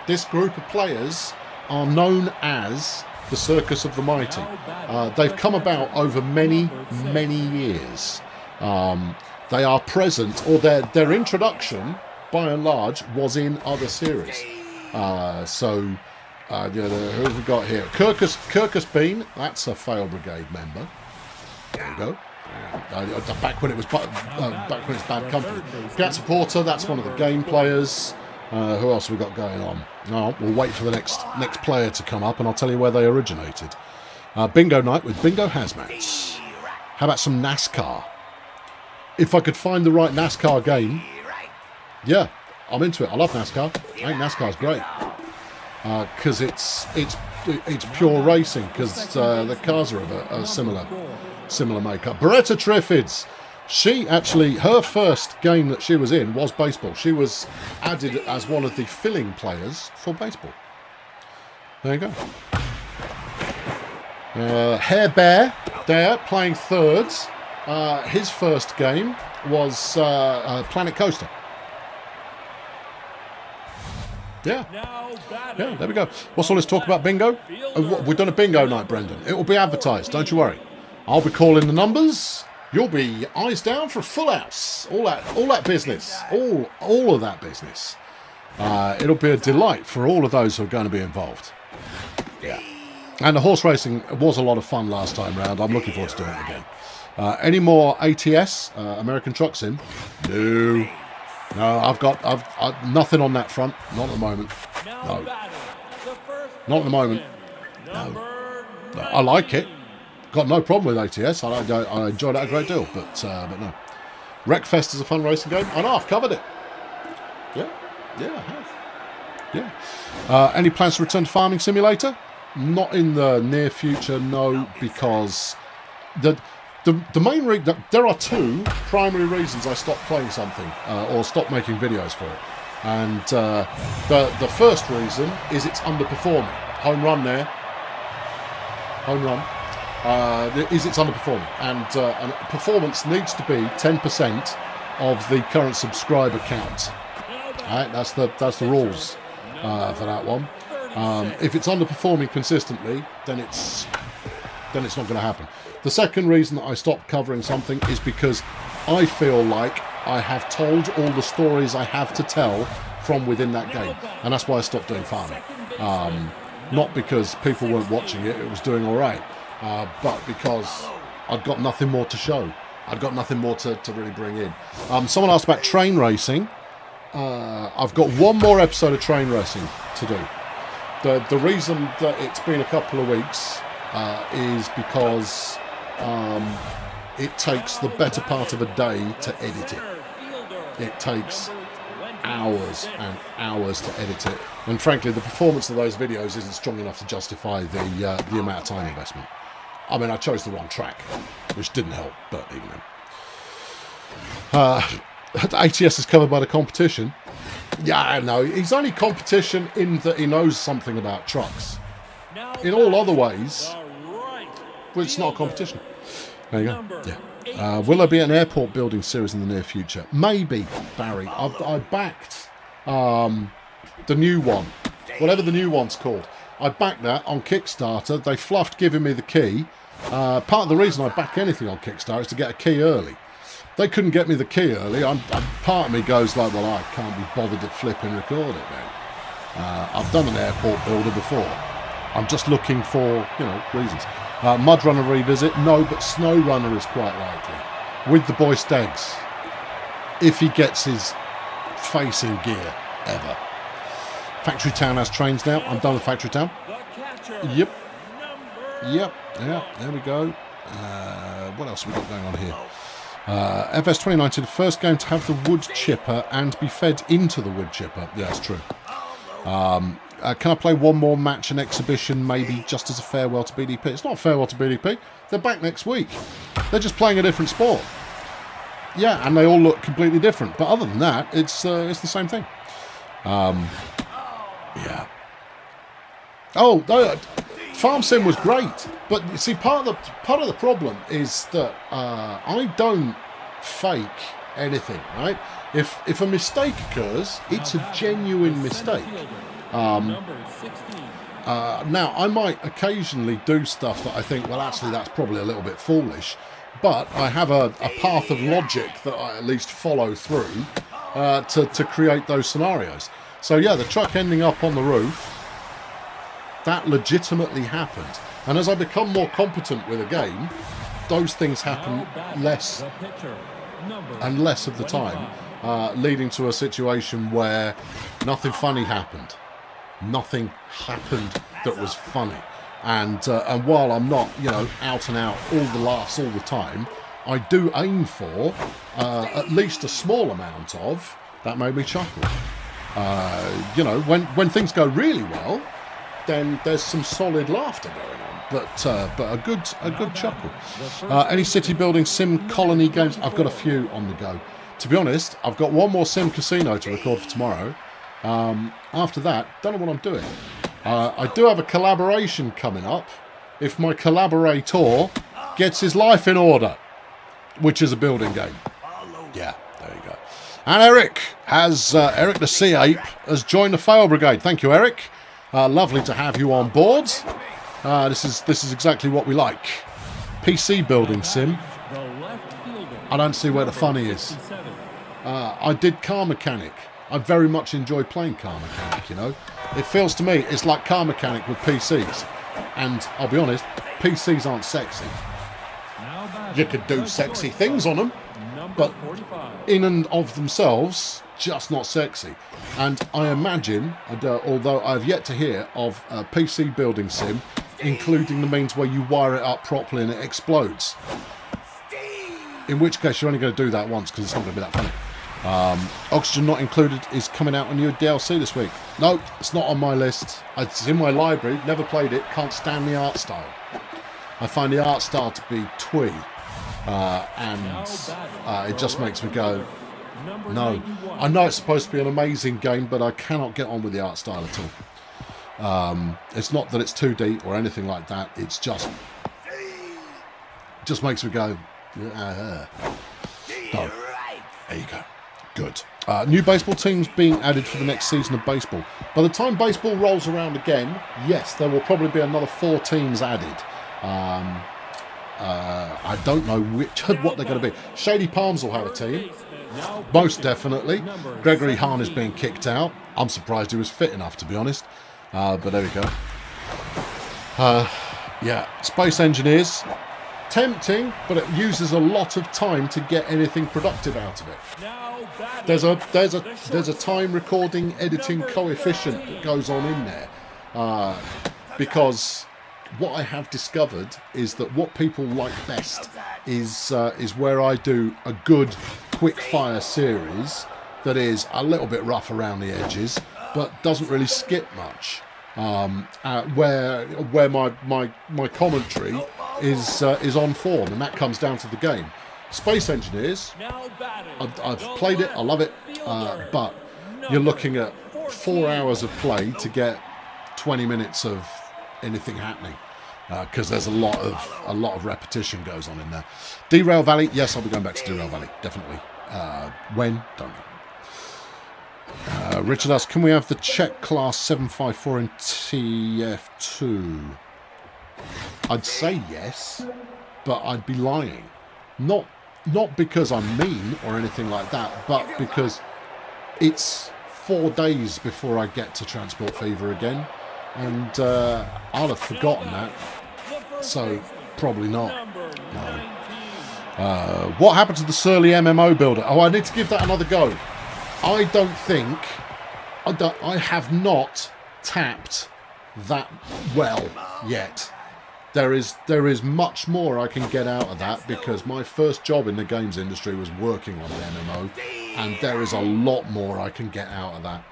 this group of players are known as the Circus of the Mighty. They've come about over many, many years. They are present, or their introduction, by and large, was in other series. Who have we got here? Kirkus Bean, that's a Fail Brigade member. There you go. Back when it was Bad Company. Gats Porter, that's one of the game players. Who else have we got going on? No, we'll wait for the next player to come up, and I'll tell you where they originated. Bingo night with Bingo Hazmats. How about some NASCAR? If I could find the right NASCAR game, yeah, I'm into it. I love NASCAR. I think NASCAR's great because it's pure racing. Because the cars are of a similar makeup. Beretta Triffids. She actually, her first game that she was in was baseball. She was added as one of the filling players for baseball. There you go. Hair Bear there playing thirds. His first game was Planet Coaster. Yeah. Now batting. Yeah, there we go. What's all this talk about bingo? We've done a bingo night, Brendan. It will be advertised, don't you worry. I'll be calling the numbers. You'll be eyes down for a full house. All that business. All of that business. It'll be a delight for all of those who are going to be involved. Yeah. And the horse racing was a lot of fun last time round. I'm looking forward to doing it again. Any more ATS, American Truck Sim? No. No, I've nothing on that front. Not at the moment. No. Not at the moment. No. I like it. Got no problem with ATS. I enjoy that a great deal. But no. Wreckfest is a fun racing game. I know, I've covered it. Yeah, I have. Yeah. Any plans to return to Farming Simulator? Not in the near future, no, because the main reason, there are two primary reasons I stopped playing something or stopped making videos for it. And the first reason is it's underperforming. Home run there. Home run. Is it's underperforming. And performance needs to be 10% of the current subscriber count. Right, that's the rules for that one. If it's underperforming consistently, then it's not going to happen. The second reason that I stopped covering something is because I feel like I have told all the stories I have to tell from within that game, and that's why I stopped doing farming. Not because people weren't watching it; it was doing all right, but because I'd got nothing more to show. I'd got nothing more to really bring in. Someone asked about train racing. I've got one more episode of train racing to do. The reason that it's been a couple of weeks is because it takes the better part of a day to edit it. It takes hours and hours to edit it, and frankly the performance of those videos isn't strong enough to justify the amount of time investment. I mean, I chose the wrong track, which didn't help, but even then. ATS is covered by the competition. Yeah, no, he's only competition in that he knows something about trucks. In all other ways, well, it's not a competition. There you go. Yeah. Will there be an airport building series in the near future? Maybe, Barry. I backed the new one, whatever the new one's called. I backed that on Kickstarter. They fluffed giving me the key. Part of the reason I back anything on Kickstarter is to get a key early. They couldn't get me the key early. Part of me goes like, well, I can't be bothered to flip and record it then. I've done an airport builder before. I'm just looking for, reasons. Mud Runner revisit? No, but Snow Runner is quite likely. With the boy Stegs. If he gets his face in gear, ever. Factory Town has trains now. I'm done with Factory Town. Yep. Yeah, there we go. What else have we got going on here? FS 2019, the first game to have the wood chipper and be fed into the wood chipper. Yeah, that's true. Can I play one more match and exhibition, maybe just as a farewell to BDP? It's not a farewell to BDP. They're back next week. They're just playing a different sport. Yeah, and they all look completely different. But other than that, it's the same thing. Yeah. Oh, Farm Sim was great, but you see, part of the problem is that I don't fake anything, right? If a mistake occurs, it's a genuine mistake. Now, I might occasionally do stuff that I think, well, actually, that's probably a little bit foolish, but I have a path of logic that I at least follow through to create those scenarios. So yeah, the truck ending up on the roof, that legitimately happened. And as I become more competent with a game, those things happen less and less of the time, leading to a situation where nothing funny happened. Nothing happened that was funny. And while I'm not, out and out, all the laughs all the time, I do aim for at least a small amount of that made me chuckle. When things go really well, then there's some solid laughter going on, but a good chuckle. Any city building sim colony games? I've got a few on the go. To be honest, I've got one more sim casino to record for tomorrow. After that, don't know what I'm doing. I do have a collaboration coming up if my collaborator gets his life in order, which is a building game. Yeah, there you go. And Eric Eric the Sea Ape has joined the Fail Brigade. Thank you, Eric. Lovely to have you on board. This is exactly what we like. PC building sim. I don't see where the funny is. I did Car Mechanic. I very much enjoy playing Car Mechanic, you know. It feels to me it's like Car Mechanic with PCs. And I'll be honest, PCs aren't sexy. You could do sexy things on them, but in and of themselves, just not sexy. And I imagine, although I've yet to hear of a PC building sim, including the means where you wire it up properly and it explodes. In which case you're only going to do that once because it's not going to be that funny. Oxygen Not Included is coming out on new DLC this week. No, it's not on my list. It's in my library, never played it, can't stand the art style. I find the art style to be twee. And it just makes me go, no. I know it's supposed to be an amazing game, but I cannot get on with the art style at all. It's not that it's 2D or anything like that. It's just makes me go, no. There you go. Good. New baseball teams being added for the next season of baseball. By the time baseball rolls around again, yes, there will probably be another 4 teams added. I don't know what they're going to be. Shady Palms will have a team. Most definitely. Gregory Hahn is being kicked out. I'm surprised he was fit enough, to be honest. But there we go. Yeah, Space Engineers. Tempting, but it uses a lot of time to get anything productive out of it. There's a time recording editing coefficient that goes on in there, because what I have discovered is that what people like best is where I do a good quick fire series that is a little bit rough around the edges but doesn't really skip much, where my commentary is on form, and that comes down to the game. Space Engineers, I've played it, I love it, but you're looking at 4 hours of play to get 20 minutes of anything happening, because there's a lot of repetition goes on in there. Derail Valley, yes, I'll be going back to Derail Valley, definitely. When? Don't know. Richard asks, can we have the Czech class 754 in TF2? I'd say yes, but I'd be lying. Not because I'm mean or anything like that, but because it's 4 days before I get to Transport Fever again, and I'll have forgotten that, so probably not. No. What happened to the Surly MMO builder? Oh, I need to give that another go. I have not tapped that well yet. There is much more I can get out of that, because my first job in the games industry was working on an MMO, and there is a lot more I can get out of that.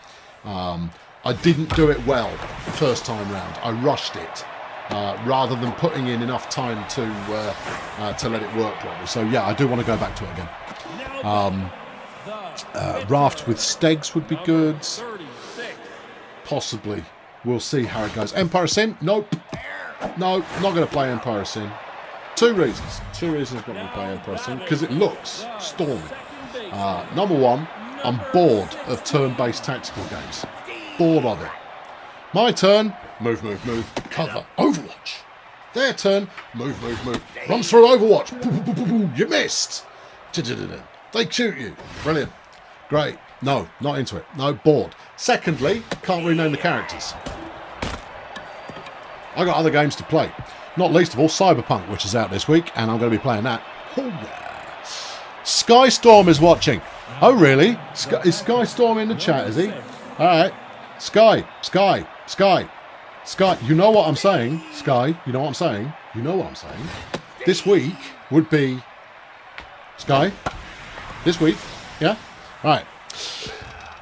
I didn't do it well first time round. I rushed it rather than putting in enough time to let it work properly. So yeah, I do want to go back to it again. Raft with Stegs would be good. Possibly. We'll see how it goes. Empire of Sin? Nope. No, not going to play Empire of Sin. 2 reasons. 2 reasons I'm not going to play Empire of Sin. Because it looks stormy. Number 1, I'm bored of turn-based tactical games. Bored of it. My turn, move, move, move, cover, Overwatch. Their turn, move, move, move, runs through Overwatch. You missed. They shoot you. Brilliant. Great. No, not into it. No, bored. Secondly, can't rename the characters. I got other games to play. Not least of all Cyberpunk, which is out this week, and I'm going to be playing that. Oh, yeah. Skystorm is watching. Oh, really? Is Skystorm in the chat, is he? All right. Sky. You know what I'm saying? Sky, you know what I'm saying? You know what I'm saying? This week would be... Sky? This week? Yeah? All right.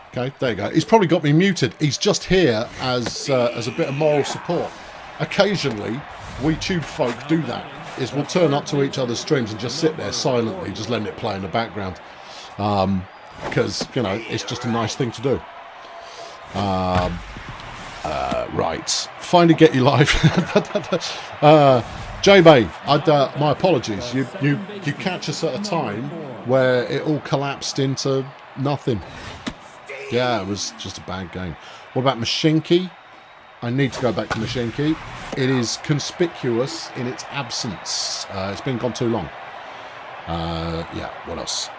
Okay, there you go. He's probably got me muted. He's just here as a bit of moral support. Occasionally, we tube folk do that. Is we'll turn up to each other's streams and just sit there silently, just letting it play in the background. Because, you know, it's just a nice thing to do. Right. Finally get you live. J-Bay, my apologies. You catch us at a time where it all collapsed into Nothing. Yeah, it was just a bad game. What about Mashinki? I need to go back to Mashinki. It is conspicuous in its absence. It's been gone too long. Yeah, what else?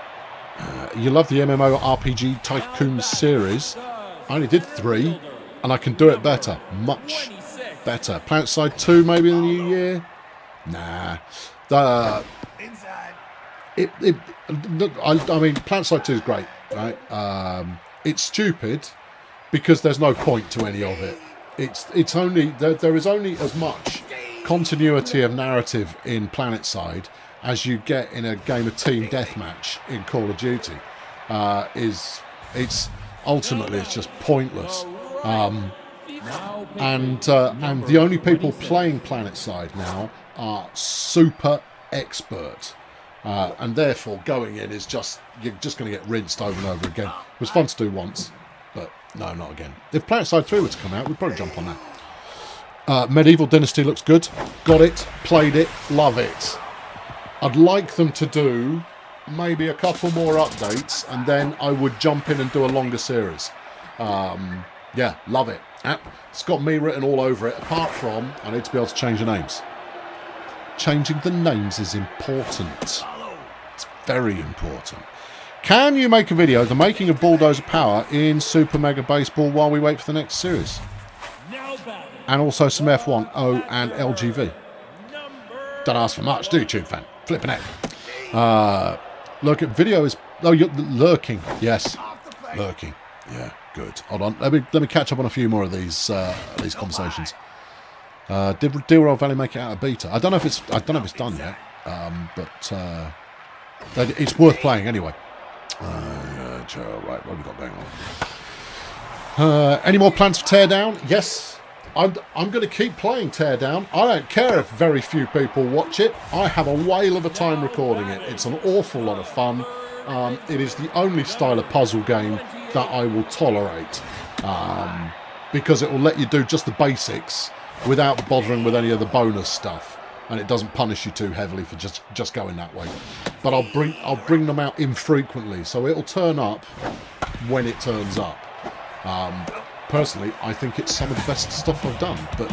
You love the MMO RPG Tycoon series. I only did 3, and I can do it better. Much better. PlanetSide 2 maybe in the new year? Nah. I mean, PlanetSide 2 is great, right? It's stupid because there's no point to any of it. It's only there is only as much continuity of narrative in PlanetSide as you get in a game of team deathmatch in Call of Duty. It's ultimately it's just pointless. And the only people playing PlanetSide now are super expert. And therefore going in is you're just going to get rinsed over and over again. It was fun to do once, but no, not again. If PlanetSide 3 were to come out, we'd probably jump on that. Medieval Dynasty looks good. Got it, played it, love it. I'd like them to do maybe a couple more updates, and then I would jump in and do a longer series. Yeah, love it. It's got me written all over it, apart from I need to be able to change the names. Changing the names is important. It's very important. Can you make a video of the making of Bulldozer Power in Super Mega Baseball while we wait for the next series? And also some F1, O and LGV. Don't ask for much, do you, Tube fan? Flipping out. Look at video is... Oh, you're lurking. Yes. Lurking. Yeah, good. Hold on. Let me catch up on a few more of these conversations. Did Deal Roll Valley make it out of beta? I don't know if it's done yet. But it's worth playing anyway. Right, what have we got going on? Any more plans for Teardown? Yes. I'm going to keep playing Teardown. I don't care if very few people watch it. I have a whale of a time recording it. It's an awful lot of fun. It is the only style of puzzle game that I will tolerate. Because it will let you do just the basics without bothering with any of the bonus stuff. And it doesn't punish you too heavily for just going that way. But I'll bring them out infrequently, so it'll turn up when it turns up. Personally, I think it's some of the best stuff I've done, but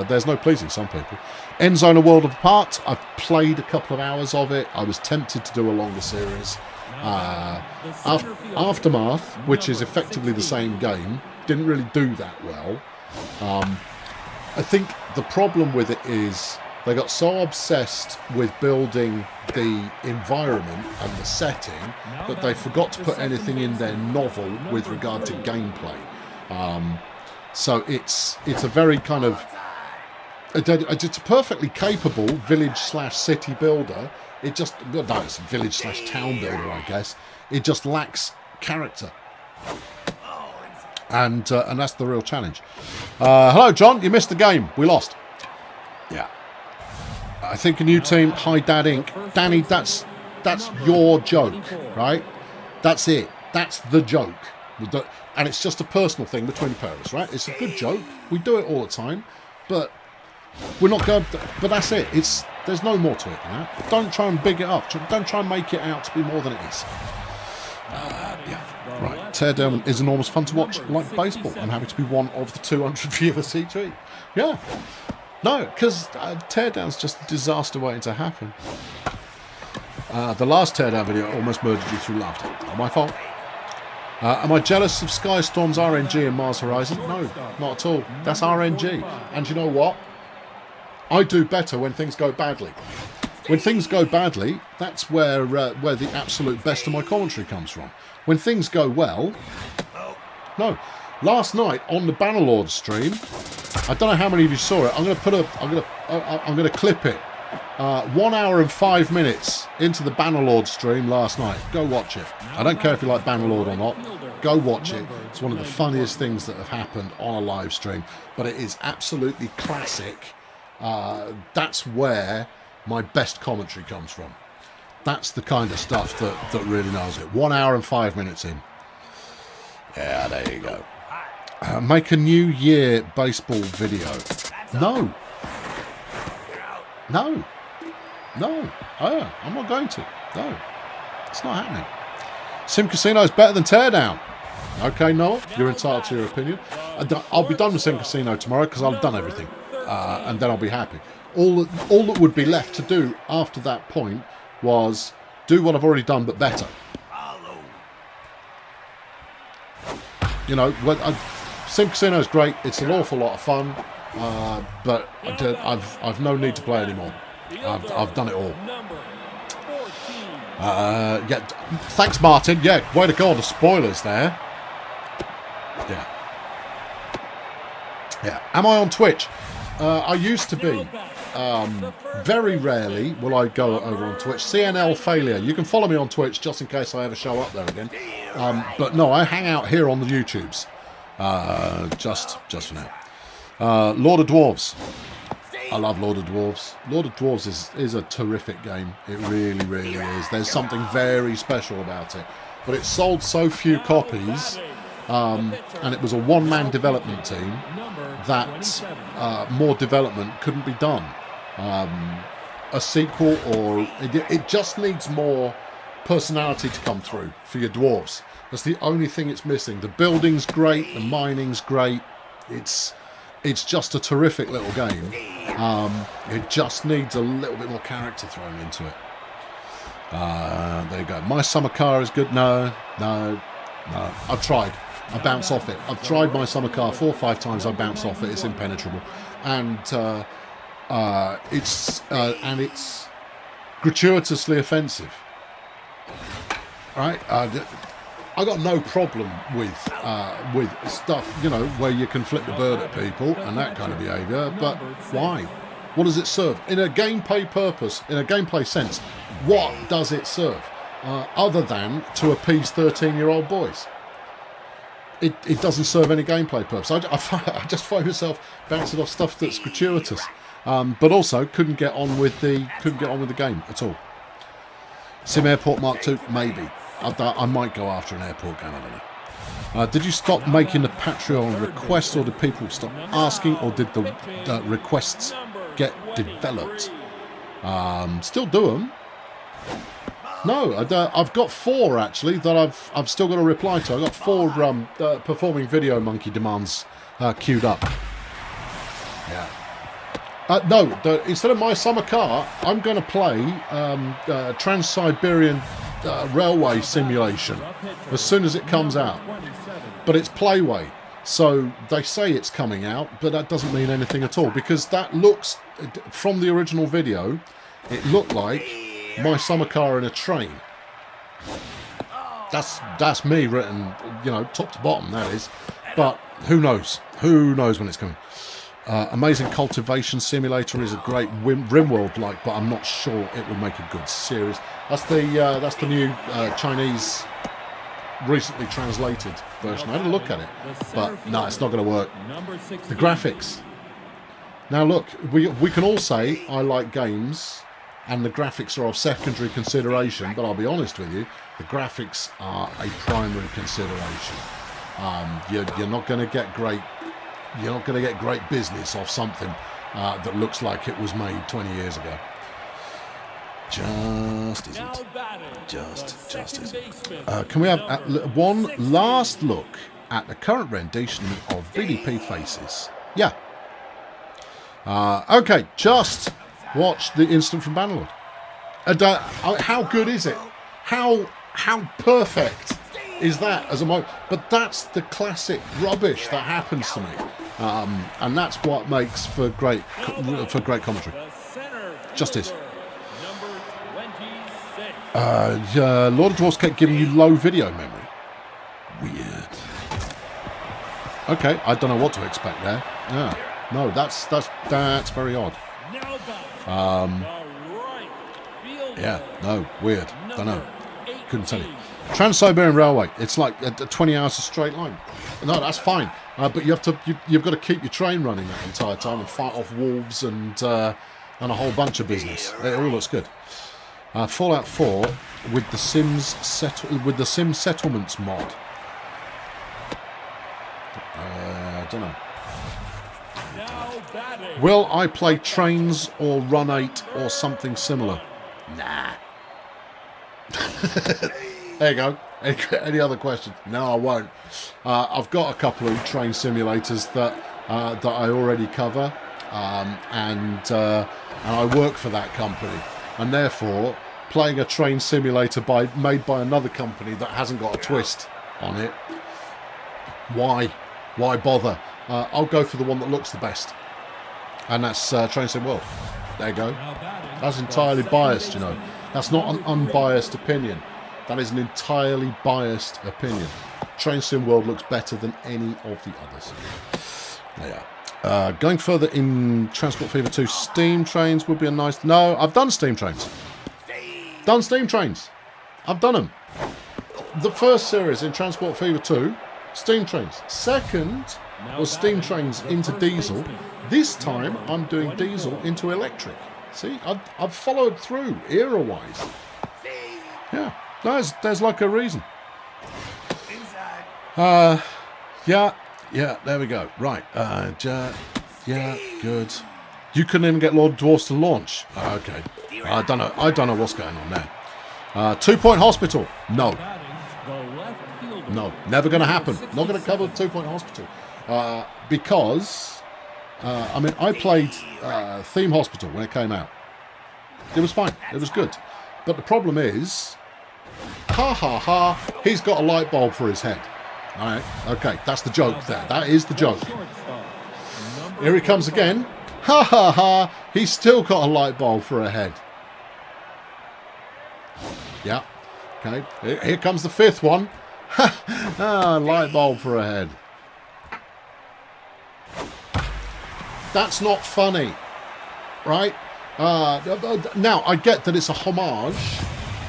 there's no pleasing some people. Endzone: A World Apart, I've played a couple of hours of it. I was tempted to do a longer series. Aftermath, which is effectively the same game, didn't really do that well. I think the problem with it is they got so obsessed with building the environment and the setting that they forgot to put anything in their novel with regard to gameplay. So it's a very kind of... It's a perfectly capable village/city builder. It just... No, it's a village/town builder, I guess. It just lacks character. And that's the real challenge. Hello, John. You missed the game. We lost. Yeah. I think a new team, Hi Dad Inc. Danny, that's your joke, right? That's it. That's the joke. And it's just a personal thing between parents, right? It's a good joke. We do it all the time, but we're not going. But that's it. There's no more to it than that. Don't try and big it up. Don't try and make it out to be more than it is. Yeah. Right. Teardown is enormous fun to watch, like baseball. I'm happy to be one of the 200 viewers each week. Yeah. No, because Teardown's just a disaster waiting to happen. The last Teardown video almost murdered you through laughter. Not my fault. Am I jealous of Skystorm's RNG and Mars Horizon? No, not at all. That's RNG. And you know what? I do better when things go badly. When things go badly, that's where the absolute best of my commentary comes from. When things go well... No. Last night on the Bannerlord stream, I don't know how many of you saw it. I'm going to clip it. 1 hour and 5 minutes into the Bannerlord stream last night. Go watch it. I don't care if you like Bannerlord or not. Go watch it. It's one of the funniest things that have happened on a live stream. But it is absolutely classic. That's where my best commentary comes from. That's the kind of stuff that really knows it. 1 hour and 5 minutes in. Yeah, there you go. Make a New Year baseball video. No. I'm not going to. No, it's not happening. Sim Casino is better than Teardown. Okay, Noel, you're entitled to your opinion. I'll be done with Sim Casino tomorrow because I've done everything, and then I'll be happy. All that would be left to do after that point was do what I've already done, but better. You know, Sim Casino is great. It's an awful lot of fun, but I've no need to play anymore. I've done it all. Yeah, thanks, Martin. Yeah, way to go on the spoilers there. Yeah. Am I on Twitch? I used to be. Very rarely will I go over on Twitch. CNL failure. You can follow me on Twitch just in case I ever show up there again. But no, I hang out here on the YouTubes. Just for now. Lord of Dwarves. I love Lord of Dwarves. Lord of Dwarves is a terrific game. It really, really is. There's something very special about it. But it sold so few copies, and it was a one-man development team, that more development couldn't be done. A sequel, or it just needs more personality to come through for your dwarves. That's the only thing it's missing. The building's great, the mining's great. It's just a terrific little game. It just needs a little bit more character thrown into it. There you go. My summer car is good. No. I've tried. I bounce off it. I've tried my summer car 4 or 5 times. I bounce off it. It's impenetrable, and it's gratuitously offensive. Right? I got no problem with stuff, you know, where you can flip the bird at people and that kind of behaviour. But why? What does it serve? In a gameplay purpose, in a gameplay sense, what does it serve? Other than to appease 13-year-old boys. It doesn't serve any gameplay purpose. I just find myself bouncing off stuff that's gratuitous, but also couldn't get on with the game at all. Sim Airport Mark II, maybe. I might go after an airport game. I don't know. Did you stop making the Patreon requests, or did people stop asking, or did the requests get developed? Still do them. No, I've got 4 actually that I've still got to reply to. I've got 4 performing video monkey demands queued up. Yeah. No, instead of my summer car, I'm going to play Trans-Siberian Railway Simulation as soon as it comes out. But it's Playway, so they say it's coming out, but that doesn't mean anything at all, because that looks, from the original video, it looked like my summer car in a train. That's me written, you know, top to bottom, that is. But who knows? Who knows when it's coming? Amazing Cultivation Simulator is a great RimWorld-like, but I'm not sure it would make a good series. That's the new Chinese, recently translated version. I had a look at it, but no, it's not going to work. The graphics. Now look, we can all say I like games, and the graphics are of secondary consideration, but I'll be honest with you, the graphics are a primary consideration. You're not going to get great. You're not going to get great business off something that looks like it was made 20 years ago. Just isn't. Just isn't. Can we have one last look at the current rendition of BDP Faces? Yeah. Okay, just watch the instant from Bannerlord. How good is it? How perfect is that as a moment? But that's the classic rubbish that happens to me, and that's what makes for great commentary. Justice. Lord of Dwarves kept giving you low video memory. Weird. Okay, I don't know what to expect there. Yeah, no, that's very odd. Yeah, no, weird. Don't know. Couldn't tell you. Trans-Siberian Railway. It's like 20 hours a straight line. No, that's fine. But you've got to keep your train running that entire time and fight off wolves and a whole bunch of business. It all looks good. Fallout 4 with the Sim Settlements mod. I don't know. Will I play Trains or Run 8 or something similar? Nah. There you go. Any other questions? No, I won't. I've got a couple of train simulators that I already cover, and I work for that company, and therefore playing a train simulator made by another company that hasn't got a twist on it. Why bother? I'll go for the one that looks the best, and that's Train Sim World. There you go. That's entirely biased, you know. That's not an unbiased opinion. That is an entirely biased opinion. Train Sim World looks better than any of the others. There you are. Going further in Transport Fever 2, steam trains would be a nice... No, I've done steam trains. Done steam trains. I've done them. The first series in Transport Fever 2, steam trains. Second was steam trains into diesel. This time I'm doing diesel into electric. See, I've followed through era-wise. Yeah, there's like a reason. Yeah, there we go. Right, yeah, good. You couldn't even get Lord Dwarfs to launch. Okay, I don't know what's going on there. 2 Point Hospital. No, never going to happen. Not going to cover the 2 Point Hospital because I mean I played Theme Hospital when it came out. It was fine. It was good. But the problem is, he's got a light bulb for his head. All right, okay, that's the joke there. That is the joke. Here he comes again. He's still got a light bulb for a head. Yeah, okay, here comes the fifth one. Light bulb for a head. That's not funny, right? Now, I get that it's a homage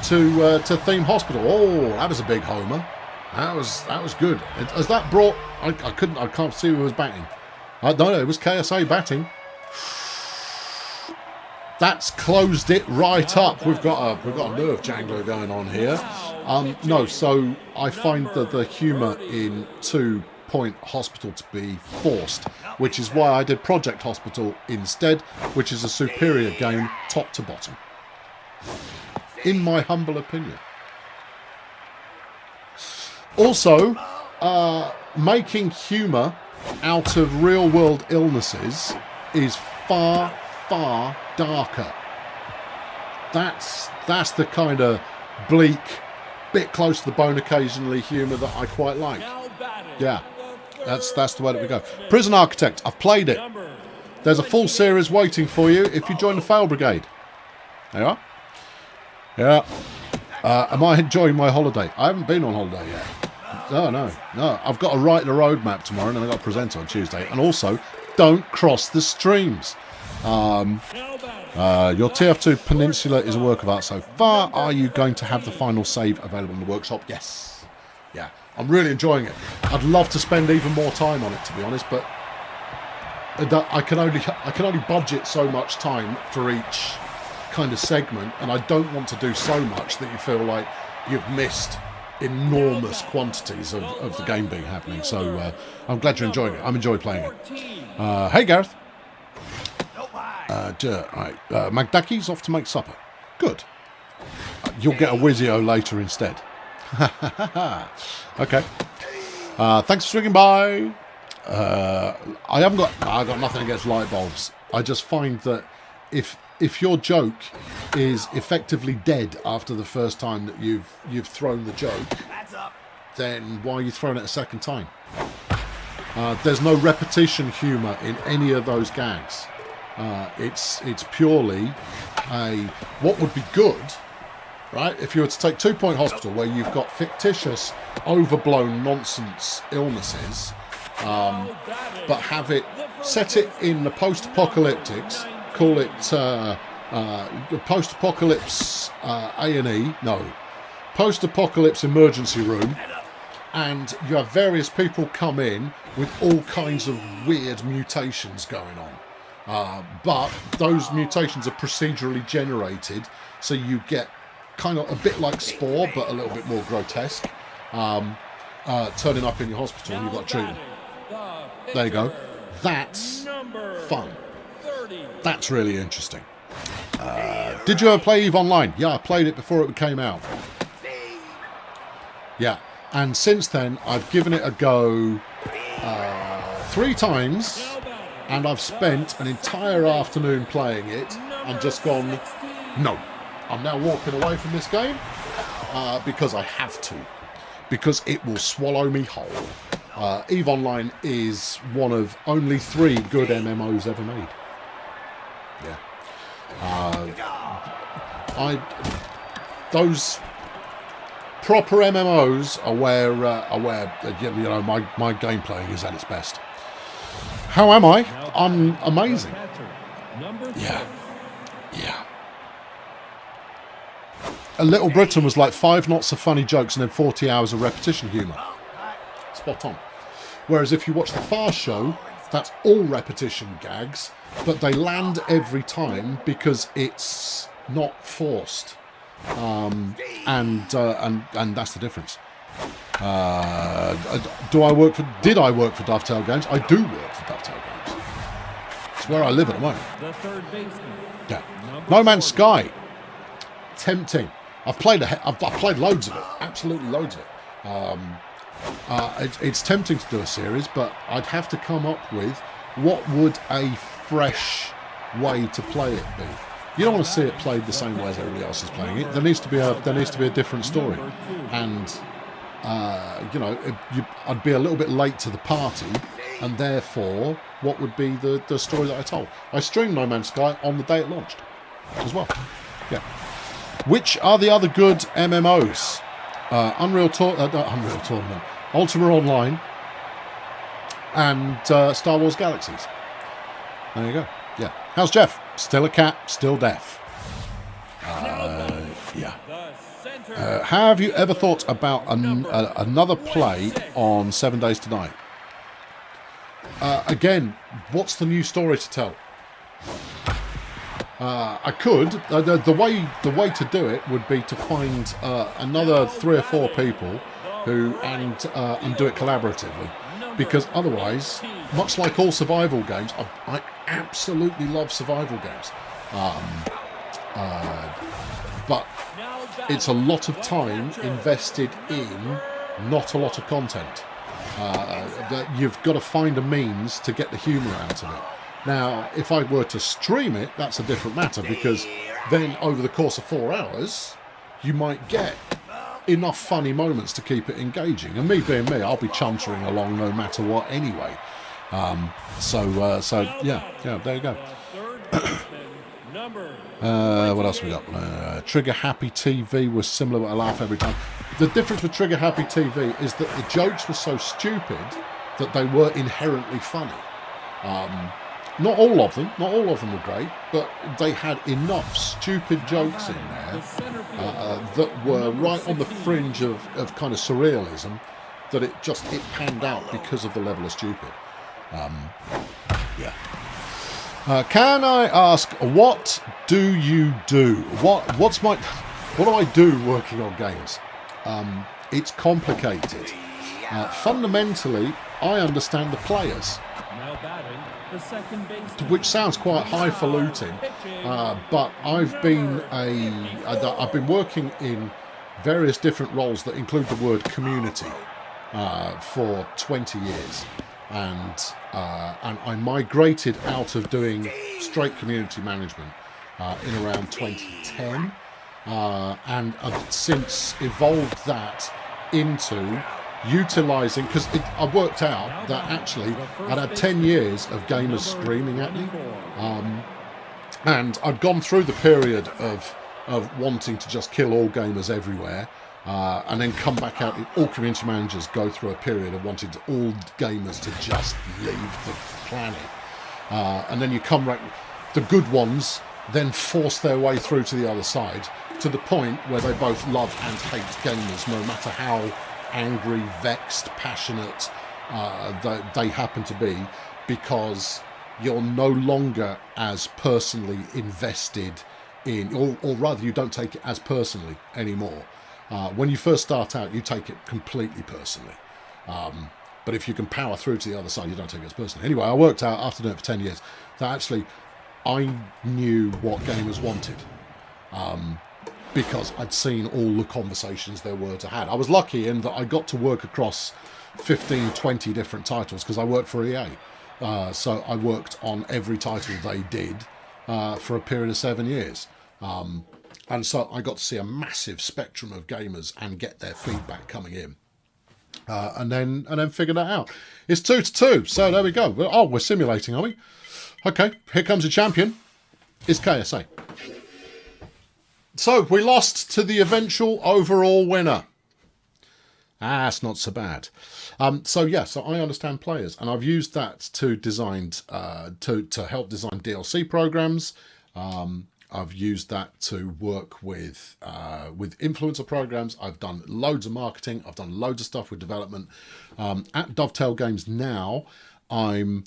to Theme Hospital. Oh, that was a big homer. That was good. Has that brought... I can't see who was batting. No, it was KSA batting. That's closed it right up. We've got a nerve jangler going on here. No, so I find the humour in 2 Point Hospital to be forced, which is why I did Project Hospital instead, which is a superior game top to bottom, in my humble opinion. Also, making humour out of real-world illnesses is far, far darker. That's the kind of bleak, bit close to the bone occasionally humour that I quite like. Yeah, that's the way that we go. Prison Architect, I've played it. There's a full series waiting for you if you join the Fail Brigade. There you are. Yeah. Am I enjoying my holiday? I haven't been on holiday yet. No. I've got to write the roadmap tomorrow, and then I've got to present on Tuesday. And also, don't cross the streams. Your TF2 Peninsula is a work of art so far. Are you going to have the final save available in the workshop? Yes. Yeah, I'm really enjoying it. I'd love to spend even more time on it, to be honest, but I can only budget so much time for each kind of segment, and I don't want to do so much that you feel like you've missed enormous quantities of the game being happening. So I'm glad you're enjoying it. I'm enjoying playing it. Hey Gareth. Right. Magdaki's off to make supper. Good. You'll get a Wizio later instead. Okay. Thanks for swinging by. I've got nothing against light bulbs. I just find that if your joke is effectively dead after the first time that you've thrown the joke, then why are you throwing it a second time? There's no repetition humour in any of those gags. It's purely what would be good, right? If you were to take 2 Point Hospital, where you've got fictitious, overblown nonsense illnesses, but set it in the post-apocalyptics, call it post-apocalypse A&E, no, post-apocalypse emergency room, and you have various people come in with all kinds of weird mutations going on. But those mutations are procedurally generated, so you get kind of a bit like Spore, but a little bit more grotesque, turning up in your hospital and you've got to treat them. There you go. That's fun. That's really interesting. Did you ever play EVE Online? Yeah, I played it before it came out. Yeah. And since then, I've given it a go 3 times, and I've spent an entire afternoon playing it and just gone, no, I'm now walking away from this game because I have to, because it will swallow me whole. EVE Online is one of only 3 good MMOs ever made. Yeah. Those proper MMOs are where my game playing is at its best. How am I? I'm amazing. Yeah. Little Britain was like 5 not so funny jokes and then 40 hours of repetition humour. Spot on. Whereas if you watch the Fast Show, that's all repetition gags, but they land every time because it's not forced. And that's the difference. Did I work for Dovetail Games? I do work for Dovetail Games. It's where I live at the moment. The third baseman. Yeah. No Man's Sky. Tempting. I've played loads of it. Absolutely loads of it. It's tempting to do a series, but I'd have to come up with what would a fresh way to play it be. You don't want to see it played the same way as everybody else is playing it. There needs to be a different story, and I'd be a little bit late to the party, and therefore, what would be the story that I told? I streamed No Man's Sky on the day it launched, as well. Yeah. Which are the other good MMOs? Unreal Tournament, Ultima Online, and Star Wars Galaxies. There you go. Yeah. How's Jeff? Still a cat, still deaf. Yeah. Have you ever thought about another play on 7 Days to Die? Again, what's the new story to tell? I could. The way to do it would be to find another 3 or 4 people and do it collaboratively. Because otherwise, much like all survival games, I absolutely love survival games. But it's a lot of time invested in not a lot of content. You've got to find a means to get the humour out of it. Now, if I were to stream it, that's a different matter, because then over the course of 4 hours, you might get enough funny moments to keep it engaging. And me being me, I'll be chuntering along no matter what anyway. So yeah, there you go. What else we got? Trigger Happy TV was similar, but I laugh every time. The difference with Trigger Happy TV is that the jokes were so stupid that they were inherently funny. Not all of them were great, but they had enough stupid jokes in there that were right on the fringe of kind of surrealism, that it panned out because of the level of stupid. Yeah. Can I ask, what do you do? What do I do working on games? It's complicated. Fundamentally, I understand the players. Now batting, the second baseman. Which sounds quite highfalutin, but I've been working in various different roles that include the word community for 20 years, and I migrated out of doing straight community management in around 2010, and I've since evolved that into utilising, because I worked out that actually I'd had 10 years of gamers screaming at me, and I'd gone through the period of wanting to just kill all gamers everywhere, and then come back out. All community managers go through a period of wanting all gamers to just leave the planet, and then you come back, the good ones then force their way through to the other side, to the point where they both love and hate gamers, no matter how angry, vexed, passionate they happen to be, because you're no longer as personally invested in, or rather you don't take it as personally anymore. When you first start out, you take it completely personally, but if you can power through to the other side, you don't take it as personally. Anyway, I worked out after doing it for 10 years that actually I knew what gamers wanted. because I'd seen all the conversations there were to have. I was lucky in that I got to work across 15, 20 different titles because I worked for EA. So I worked on every title they did for a period of 7 years. And so I got to see a massive spectrum of gamers and get their feedback coming in. And then figure that out. It's 2-2, so there we go. Oh, we're simulating, are we? Okay, here comes a champion. It's KSA. So we lost to the eventual overall winner. That's not so bad. So I understand players, and I've used that to design to help design DLC programs. I've used that to work with influencer programs. I've done loads of marketing. I've done loads of stuff with development. At Dovetail Games now, I'm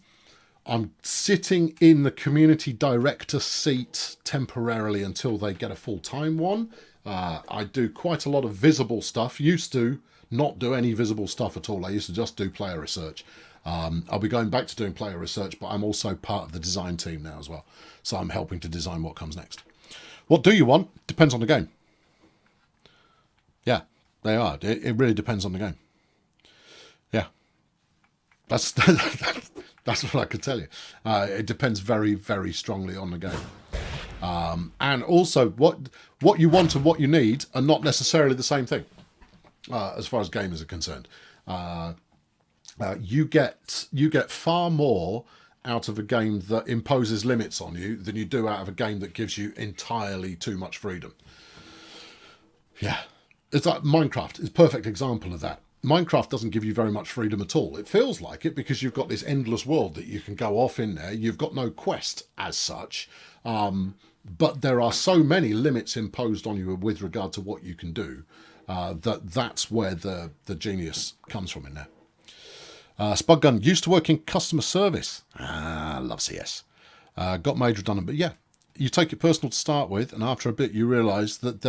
sitting in the community director seat temporarily until they get a full-time one. I do quite a lot of visible stuff. Used to not do any visible stuff at all. I used to just do player research. I'll be going back to doing player research, but I'm also part of the design team now as well. So I'm helping to design what comes next. What do you want? Depends on the game. Yeah, they are. It really depends on the game. Yeah. That's that's what I could tell you. It depends very, very strongly on the game. And also, what you want and what you need are not necessarily the same thing, as far as gamers are concerned. You get far more out of a game that imposes limits on you than you do out of a game that gives you entirely too much freedom. Yeah, it's like Minecraft is a perfect example of that. Minecraft doesn't give you very much freedom at all. It feels like it because you've got this endless world that you can go off in there. You've got no quest as such, but there are so many limits imposed on you with regard to what you can do that's where the genius comes from in there. Spud Gun used to work in customer service. Love CS. Got made redundant, but yeah, you take it personal to start with, and after a bit you realise that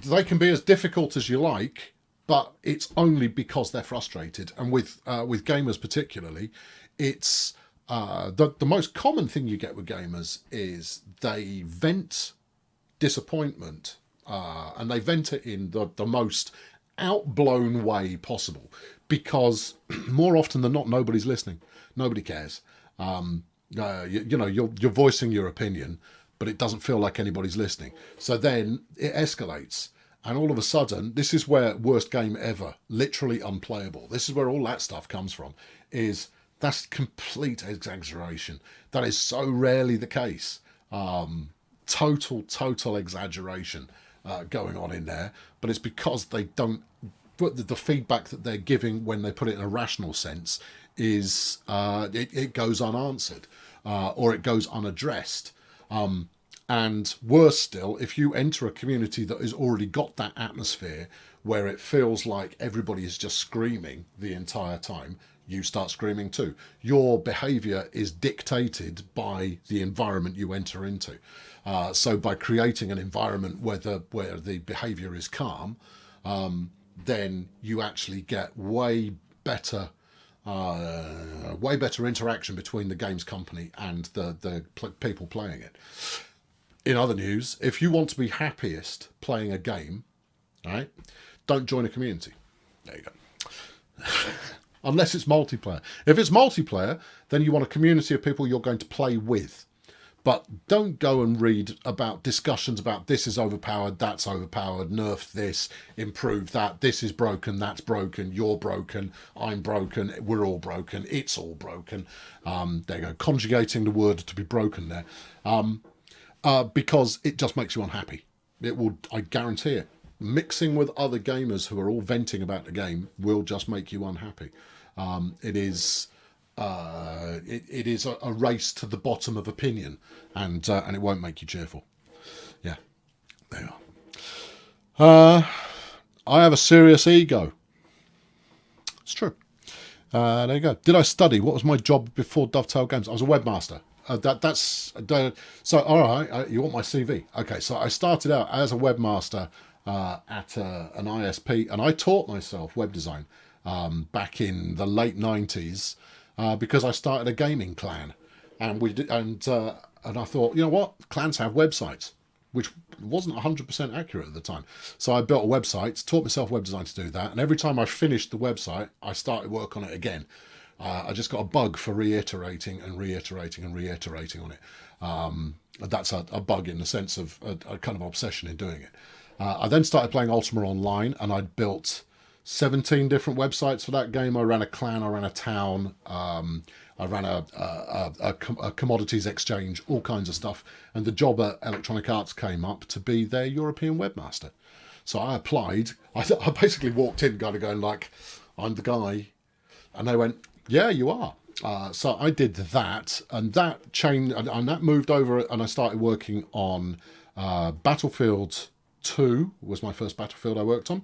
they can be as difficult as you like, but it's only because they're frustrated. And with gamers particularly, it's the most common thing you get with gamers is they vent disappointment, and they vent it in the most outblown way possible, because more often than not nobody's listening, nobody cares. You're voicing your opinion, but it doesn't feel like anybody's listening, so then it escalates, and all of a sudden this is where worst game ever, literally unplayable, this is where all that stuff comes from. That's complete exaggeration. That is so rarely the case. Total exaggeration going on in there, but it's because they don't. The feedback that they're giving when they put it in a rational sense is it goes unanswered, or it goes unaddressed. And worse still, if you enter a community that has already got that atmosphere where it feels like everybody is just screaming the entire time, you start screaming too. Your behaviour is dictated by the environment you enter into. So by creating an environment where the behaviour is calm, then you actually get way better interaction between the games company and the people playing it. In other news, if you want to be happiest playing a game, right, don't join a community. There you go. Unless it's multiplayer. If it's multiplayer, then you want a community of people you're going to play with. But don't go and read about discussions about this is overpowered, that's overpowered, nerf this, improve that, this is broken, that's broken, you're broken, I'm broken, we're all broken, it's all broken. There you go, conjugating the word to be broken there. Because it just makes you unhappy. It will, I guarantee it. Mixing with other gamers who are all venting about the game will just make you unhappy. It is a race to the bottom of opinion, and it won't make you cheerful. Yeah, there you are. I have a serious ego. It's true. There you go. Did I study? What was my job before Dovetail Games? I was a webmaster. So all right. You want my CV? Okay. So I started out as a webmaster at an ISP, and I taught myself web design back in the late 90s. Because I started a gaming clan, and I thought, you know what, clans have websites. which wasn't 100% accurate at the time. So I built a website, taught myself web design to do that, and every time I finished the website, I started work on it again. I just got a bug for reiterating and reiterating and reiterating on it. That's a bug in the sense of a kind of obsession in doing it. I then started playing Ultima Online, and I'd built 17 different websites for that game. I ran a clan, I ran a town, I ran a commodities exchange, all kinds of stuff. And the job at Electronic Arts came up to be their European webmaster. So I applied. I basically walked in kind of going like, I'm the guy. And they went, yeah, you are. So I did that, and that changed, and that moved over, and I started working on Battlefield 2 was my first Battlefield I worked on.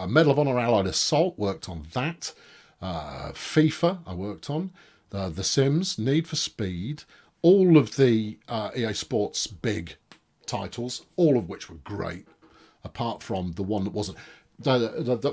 Medal of Honor Allied Assault, worked on that. FIFA I worked on. The Sims, Need for Speed, all of the EA Sports big titles, all of which were great, apart from the one that wasn't. The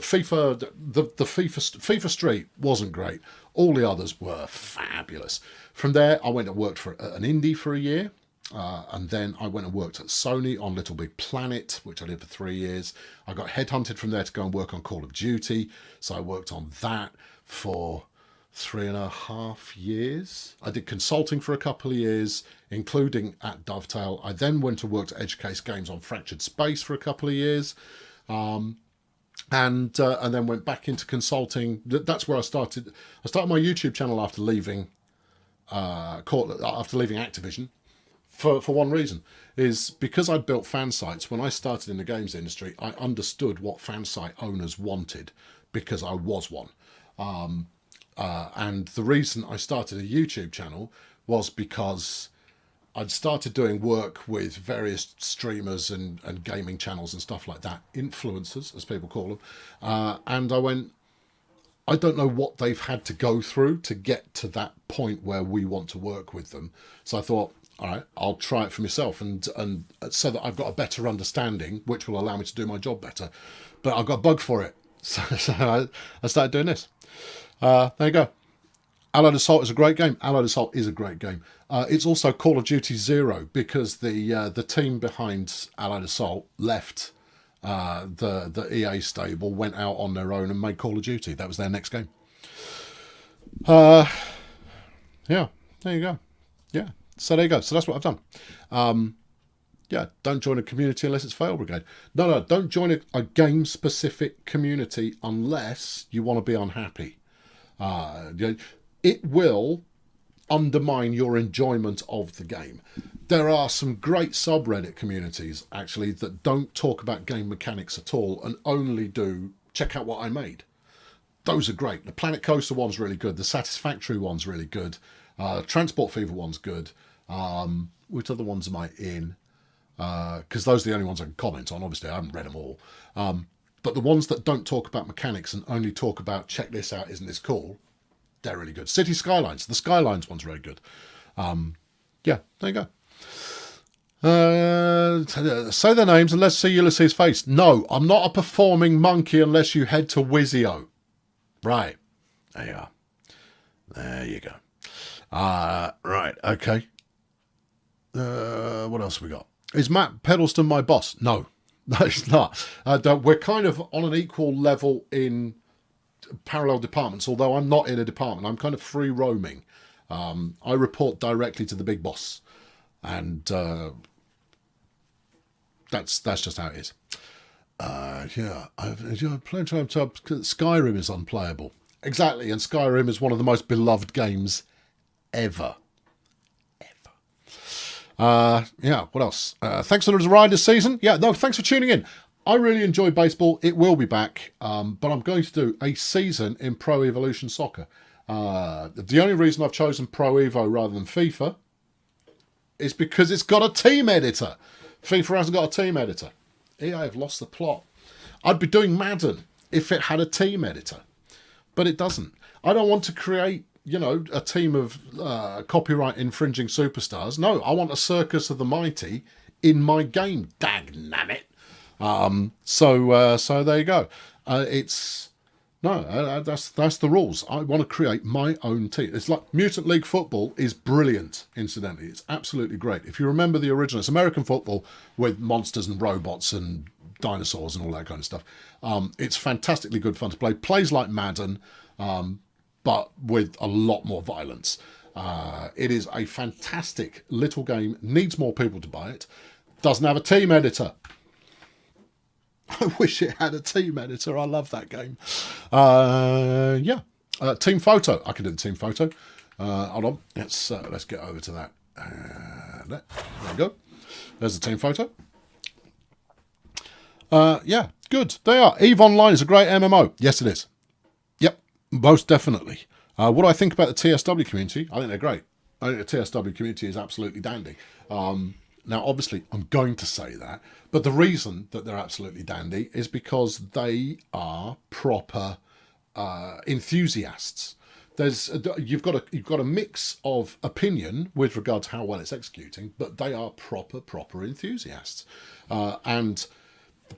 FIFA Street wasn't great. All the others were fabulous. From there, I went and worked for an indie for a year. And then I went and worked at Sony on Little Big Planet, which I did for 3 years. I got headhunted from there to go and work on Call of Duty. So I worked on that for 3.5 years. I did consulting for a couple of years, including at Dovetail. I then went to work at Educase Games on Fractured Space for a couple of years. And then went back into consulting. That's where I started. I started my YouTube channel after leaving Activision. For one reason, is because I built fan sites. When I started in the games industry, I understood what fan site owners wanted because I was one. And the reason I started a YouTube channel was because I'd started doing work with various streamers and gaming channels and stuff like that, influencers, as people call them. And I went, I don't know what they've had to go through to get to that point where we want to work with them. So I thought, all right, I'll try it for myself, and so that I've got a better understanding, which will allow me to do my job better. But I've got a bug for it, so I started doing this. There you go. Allied Assault is a great game. Allied Assault is a great game. It's also Call of Duty Zero, because the team behind Allied Assault left the EA stable, went out on their own and made Call of Duty. That was their next game. Yeah, there you go. Yeah. So there you go. So that's what I've done. Yeah, don't join a community unless it's Fail Brigade. No, don't join a game-specific community unless you want to be unhappy. It will undermine your enjoyment of the game. There are some great subreddit communities, actually, that don't talk about game mechanics at all and only do check out what I made. Those are great. The Planet Coaster one's really good. The Satisfactory one's really good. Transport Fever one's good. Which other ones am I in? Because those are the only ones I can comment on. Obviously, I haven't read them all. But the ones that don't talk about mechanics and only talk about, check this out, isn't this cool? They're really good. City Skylines. The Skylines one's very good. Yeah, there you go. Say their names and let's see Ulysses' face. No, I'm not a performing monkey unless you head to Wizio. Right. There you are. There you go. Right, okay. What else have we got? Is Matt Peddleston my boss? No, he's not. We're kind of on an equal level in parallel departments, although I'm not in a department. I'm kind of free roaming. I report directly to the big boss, and that's just how it is. Yeah, I've played Skyrim is unplayable. Exactly, and Skyrim is one of the most beloved games ever. Yeah, what else? Thanks for the ride this season. Yeah, no, thanks for tuning in. I really enjoy baseball. It will be back, but I'm going to do a season in Pro Evolution Soccer. The only reason I've chosen Pro Evo rather than FIFA is because it's got a team editor. FIFA hasn't got a team editor. EA have lost the plot. I'd be doing Madden if it had a team editor, but it doesn't. I don't want to create, a team of copyright infringing superstars. No, I want a circus of the mighty in my game. Dagnammit. So there you go. It's No, that's the rules. I want to create my own team. It's like Mutant League Football is brilliant, incidentally. It's absolutely great. If you remember the original, it's American football with monsters and robots and dinosaurs and all that kind of stuff. It's fantastically good fun to play. Plays like Madden, but with a lot more violence. It is a fantastic little game. Needs more people to buy it. Doesn't have a team editor. I wish it had a team editor. I love that game. Yeah. Team photo. I can do the team photo. Hold on. Let's get over to that. There we go. There's the team photo. Yeah, good. They are. EVE Online is a great MMO. Yes, it is. Yep, most definitely. What do I think about the TSW community? I think they're great. I think the TSW community is absolutely dandy. Now, obviously, I'm going to say that, but the reason that they're absolutely dandy is because they are proper enthusiasts. You've got a mix of opinion with regard to how well it's executing, but they are proper enthusiasts. And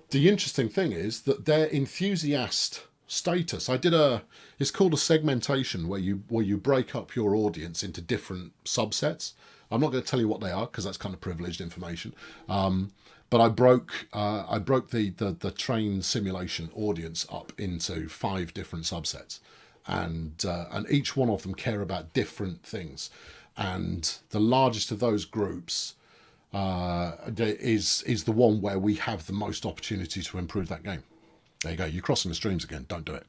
the interesting thing is that their enthusiast status. It's called a segmentation, where you break up your audience into different subsets. I'm not going to tell you what they are because that's kind of privileged information. But I broke the train simulation audience up into 5 different subsets, and each one of them care about different things. And the largest of those groups is the one where we have the most opportunity to improve that game. There you go. You're crossing the streams again. Don't do it.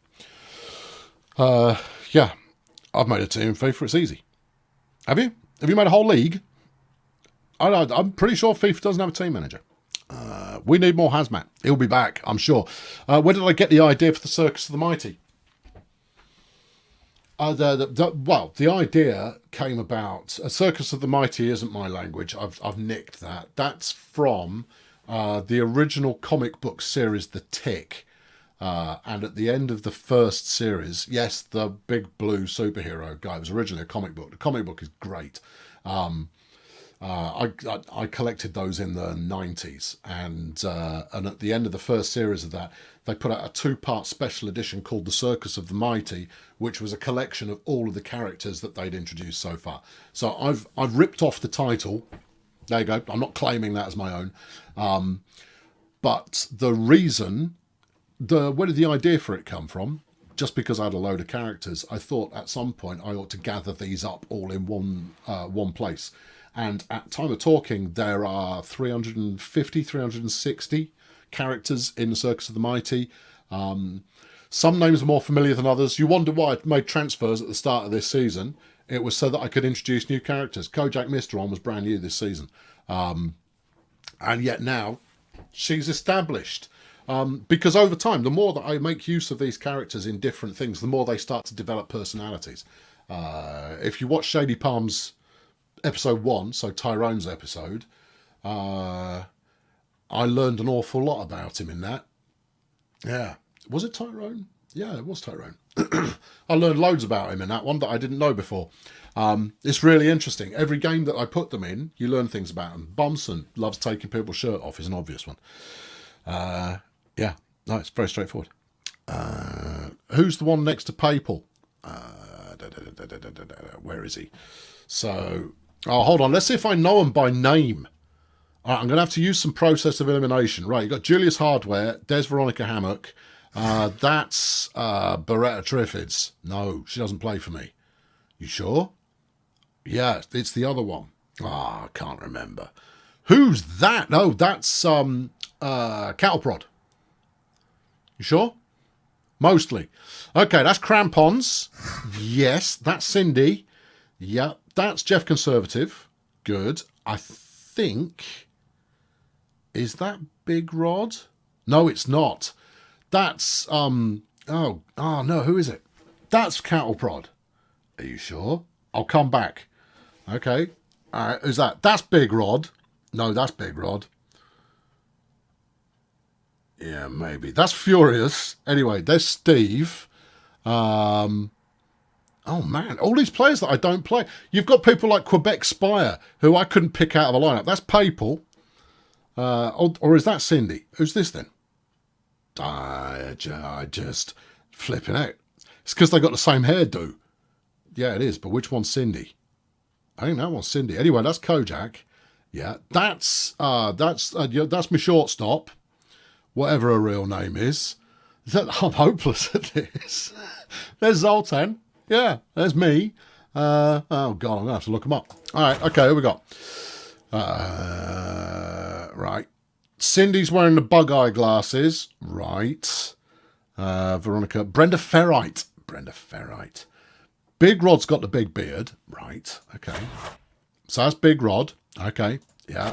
Yeah, I've made a team FIFA. It's easy. Have you? Have you made a whole league? I'm pretty sure FIFA doesn't have a team manager. We need more Hazmat. He'll be back, I'm sure. Where did I get the idea for the Circus of the Mighty? The idea came about. A Circus of the Mighty isn't my language. I've nicked that. That's from the original comic book series, The Tick. And at the end of the first series, yes, the big blue superhero guy was originally a comic book. The comic book is great. I collected those in the 90s, and at the end of the first series of that, they put out a 2-part special edition called The Circus of the Mighty, which was a collection of all of the characters that they'd introduced so far. So I've ripped off the title. There you go. I'm not claiming that as my own. But the reason, where did the idea for it come from? Just because I had a load of characters, I thought at some point I ought to gather these up all in one place. And at time of talking, there are 350, 360 characters in the Circus of the Mighty. Some names are more familiar than others. You wonder why I made transfers at the start of this season. It was so that I could introduce new characters. Kojak Mistron was brand new this season. And yet now she's established. Because over time, the more that I make use of these characters in different things, the more they start to develop personalities. If you watch Shady Palm's episode 1, so Tyrone's episode, I learned an awful lot about him in that. Yeah. Was it Tyrone? Yeah, it was Tyrone. I learned loads about him in that one that I didn't know before. It's really interesting. Every game that I put them in, you learn things about him. Bomson loves taking people's shirt off, is an obvious one. Yeah, no, it's very straightforward. Who's the one next to Papal? Where is he? So, hold on. Let's see if I know him by name. All right, I'm going to have to use some process of elimination. Right, you've got Julius Hardware, Des Veronica Hammock. That's Beretta Triffids. No, she doesn't play for me. You sure? Yeah, it's the other one. I can't remember. Who's that? No, that's Cattle Prod. You sure? Mostly. Okay, that's Crampons. Yes, that's Cindy. Yeah, that's Jeff Conservative. Good. I think... Is that Big Rod? No, it's not. That's, no, who is it? That's Cattle Prod. Are you sure? I'll come back. Okay. All right, who's that? That's Big Rod. No, that's Big Rod. Yeah, maybe. That's Furious. Anyway, there's Steve. Oh, man. All these players that I don't play. You've got people like Quebec Spire, who I couldn't pick out of a lineup. That's Papal. Or is that Cindy? Who's this then? I just... Flipping out. It's because they got the same hairdo. Yeah, it is. But which one's Cindy? I think that one's Cindy. Anyway, that's Kojak. Yeah, that's my shortstop. Whatever her real name is. I'm hopeless at this. There's Zoltan. Yeah, there's me. Oh, God, I'm going to have to look them up. All right, okay, here we go. Right. Cindy's wearing the bug eye glasses. Right. Veronica. Brenda Ferrite. Big Rod's got the big beard. Right, okay. So that's Big Rod. Okay, yeah.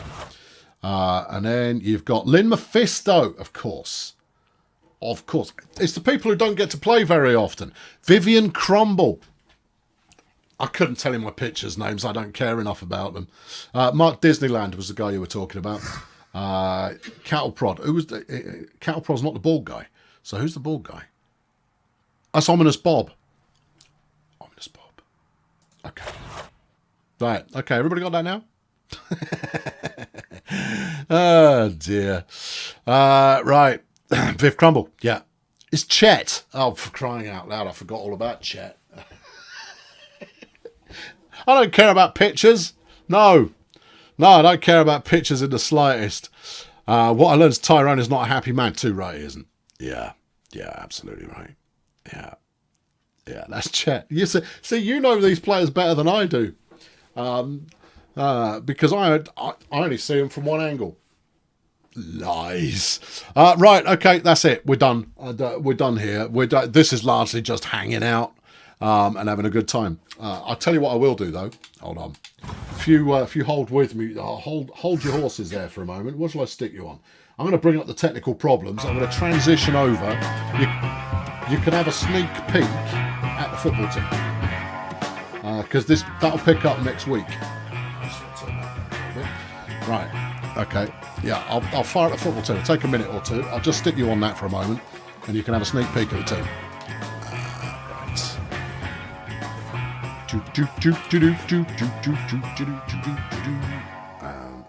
And then you've got Lynn Mephisto, of course. Of course. It's the people who don't get to play very often. Vivian Crumble. I couldn't tell you my pitchers' names. I don't care enough about them. Mark Disneyland was the guy you were talking about. Cattle Prod. Cattle Prod's not the bald guy. So who's the bald guy? That's Ominous Bob. Ominous Bob. Okay. Right. Okay, everybody got that now? Oh, dear. Right. Viv Crumble. Yeah. It's Chet. Oh, for crying out loud, I forgot all about Chet. I don't care about pictures. No, I don't care about pictures in the slightest. What I learned is Tyrone is not a happy man too, right? He isn't. Yeah, absolutely right. Yeah, that's Chet. You see, you know these players better than I do, because I only see them from one angle. Lies. Right, okay, that's it. We're done. We're done here. This is largely just hanging out and having a good time. I'll tell you what I will do though. Hold on. If you hold with me, hold your horses there for a moment. What shall I stick you on? I'm going to bring up the technical problems. I'm going to transition over. You can have a sneak peek at the football team because that'll pick up next week. Right. Okay. Yeah, I'll fire at the football team. It'll take a minute or two. I'll just stick you on that for a moment, and you can have a sneak peek at the team.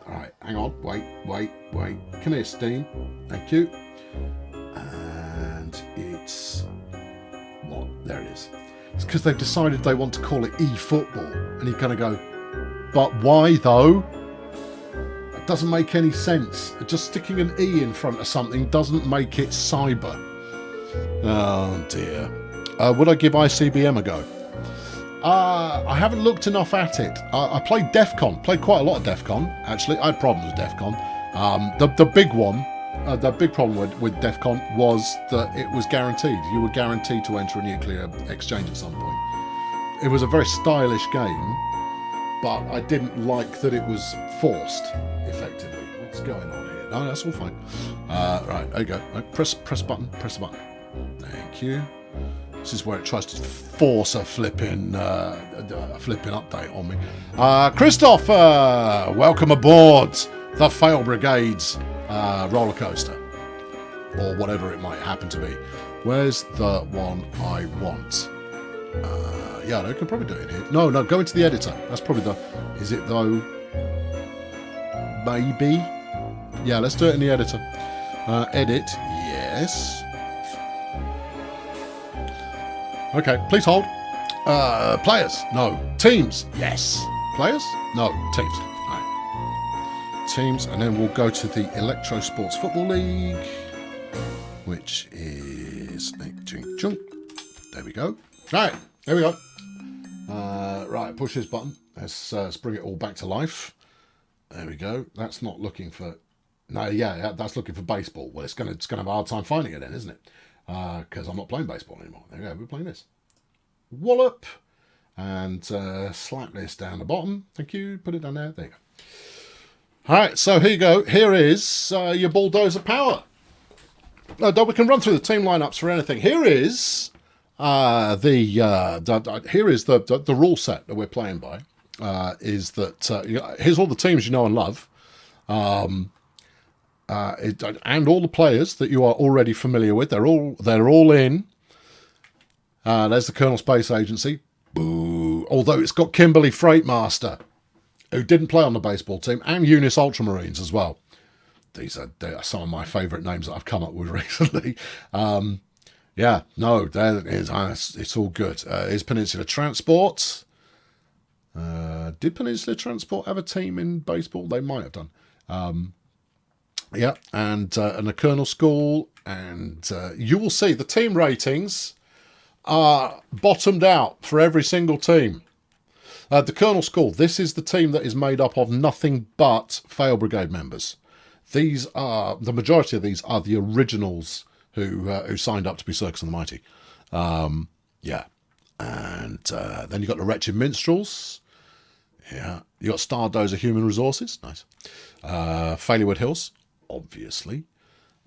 Right, hang on, wait. Come here, Steam. Thank you. And it's what? There it is. It's because they've decided they want to call it e-football, and you kind of go, but why though? It doesn't make any sense. Just sticking an E in front of something doesn't make it cyber. Oh dear. Would I give ICBM a go? I haven't looked enough at it. I played DEF CON. Played quite a lot of DEF CON, actually. I had problems with DEF CON. The big one, the big problem with DEF CON was that it was guaranteed. You were guaranteed to enter a nuclear exchange at some point. It was a very stylish game, but I didn't like that it was forced, effectively. What's going on here? No, that's all fine. Right, there you go. Right, press the button. Thank you. This is where it tries to force a flipping update on me. Christopher, welcome aboard the Fail Brigade's roller coaster, or whatever it might happen to be. Where's the one I want? Yeah, I can probably do it here. No, go into the editor. That's probably the... Is it though? Maybe? Yeah, let's do it in the editor. Edit. Yes. Okay, please hold. Players. No. Teams. Yes. Players? No. Teams. All right. Teams, and then we'll go to the Electro Sports Football League, which is... There we go. All right, there we go. Right, push this button. Let's bring it all back to life. There we go. That's not looking for... No, yeah, that's looking for baseball. Well, it's gonna have a hard time finding it then, isn't it? Because I'm not playing baseball anymore. There we go, we're playing this. Wallop. And slap this down the bottom. Thank you. Put it down there. There you go. Alright, so here you go. Here is your bulldozer power. We can run through the team lineups for anything. Here is here is the rule set that we're playing by. Is that here's all the teams you know and love. And all the players that you are already familiar with. They're all in. There's the Colonel Space Agency. Boo. Although it's got Kimberly Freightmaster, who didn't play on the baseball team, and Eunice Ultramarines as well. They are some of my favourite names that I've come up with recently. Yeah, Yeah, no, that is, it's all good. Is Peninsula Transport? Did Peninsula Transport have a team in baseball? They might have done. Yeah, and the Colonel School, and you will see the team ratings are bottomed out for every single team. The Colonel School, this is the team that is made up of nothing but Fail Brigade members. These are, the majority of these are the originals who signed up to be Circus and the Mighty. Yeah, and then you've got the Wretched Minstrels. Yeah, you got Stardozer Human Resources, nice. Failurewood Hills, obviously.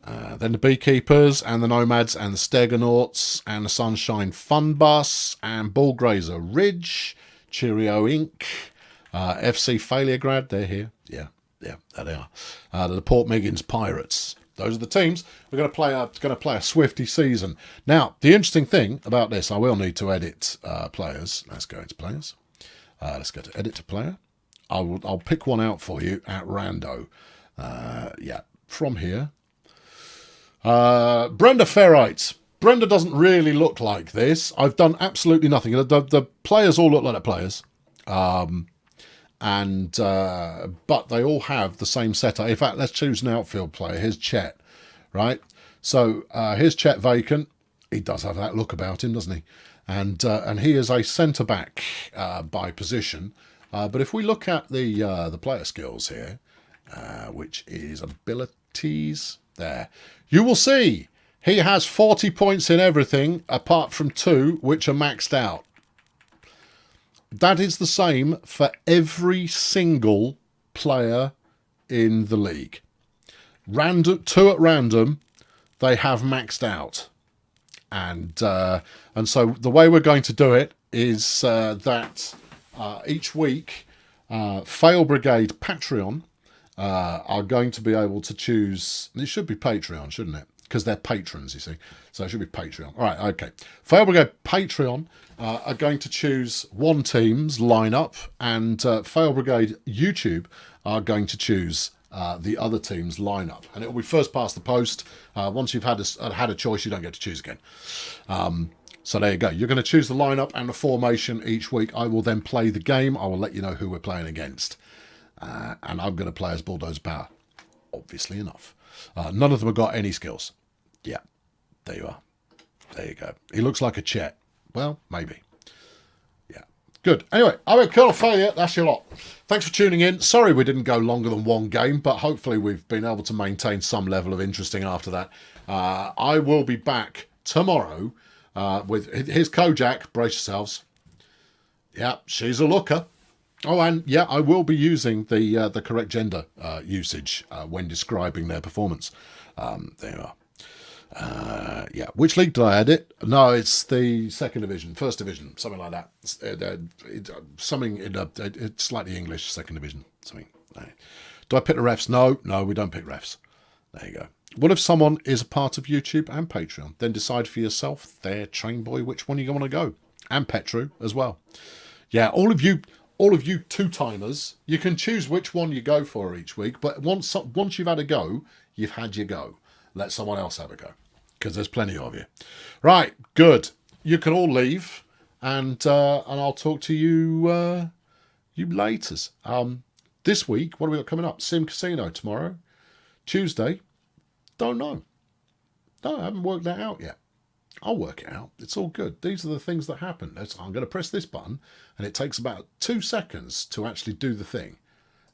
Then the Beekeepers and the Nomads and the Stegonauts and the Sunshine Fun Bus and Bullgrazer Ridge, Cheerio Inc., FC Failuregrad, they're here. Yeah, there they are. The Port Miggins Pirates. Those are the teams. We're going to play a Swifty season. Now, the interesting thing about this, I will need to edit players. Let's go into players. Let's go to edit to player. I'll pick one out for you at rando. Yeah, from here. Brenda Ferrite. Brenda doesn't really look like this. I've done absolutely nothing. The players all look like the players. But they all have the same setup. In fact, let's choose an outfield player. Here's Chet, right? So here's Chet vacant. He does have that look about him, doesn't he? And he is a centre back by position. But if we look at the player skills here, which is abilities, there, you will see he has 40 points in everything apart from 2 which are maxed out. That is the same for every single player in the league. 2 at random, they have maxed out. And so the way we're going to do it is that each week, Fail Brigade Patreon are going to be able to choose. It should be Patreon, shouldn't it? Because they're patrons, you see. So it should be Patreon. All right, okay. Fail Brigade Patreon are going to choose one team's lineup, and Fail Brigade YouTube are going to choose the other team's lineup. And it will be first past the post. Once you've had a choice, you don't get to choose again. So there you go. You're going to choose the lineup and the formation each week. I will then play the game. I will let you know who we're playing against. And I'm going to play as Bulldozer Power. Obviously enough. None of them have got any skills. Yeah, there you are. There you go. He looks like a Chet. Well, maybe. Yeah, good. Anyway, I went Colonel Failure. That's your lot. Thanks for tuning in. Sorry we didn't go longer than one game, but hopefully we've been able to maintain some level of interesting after that. I will be back tomorrow with... Here's Kojak. Brace yourselves. Yeah, she's a looker. Oh, and yeah, I will be using the correct gender usage when describing their performance. There you are. Yeah, which league did I add it? No, it's the second division, first division, something like that. Something in it's slightly English, second division, something. Do I pick the refs? No, we don't pick refs. There you go. What if someone is a part of YouTube and Patreon? Then decide for yourself, there, Train Boy, which one you want to go, and Petru as well. Yeah, all of you two-timers, you can choose which one you go for each week, but once you've had a go, you've had your go. Let someone else have a go, because there's plenty of you. Right, good. You can all leave, and I'll talk to you laters. This week, what have we got coming up? Sim Casino tomorrow. Tuesday, don't know. No, I haven't worked that out yet. I'll work it out. It's all good. These are the things that happen. I'm going to press this button, and it takes about 2 seconds to actually do the thing.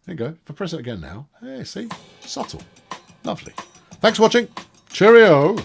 There you go. If I press it again now, hey, see? Subtle. Lovely. Thanks for watching. Cheerio.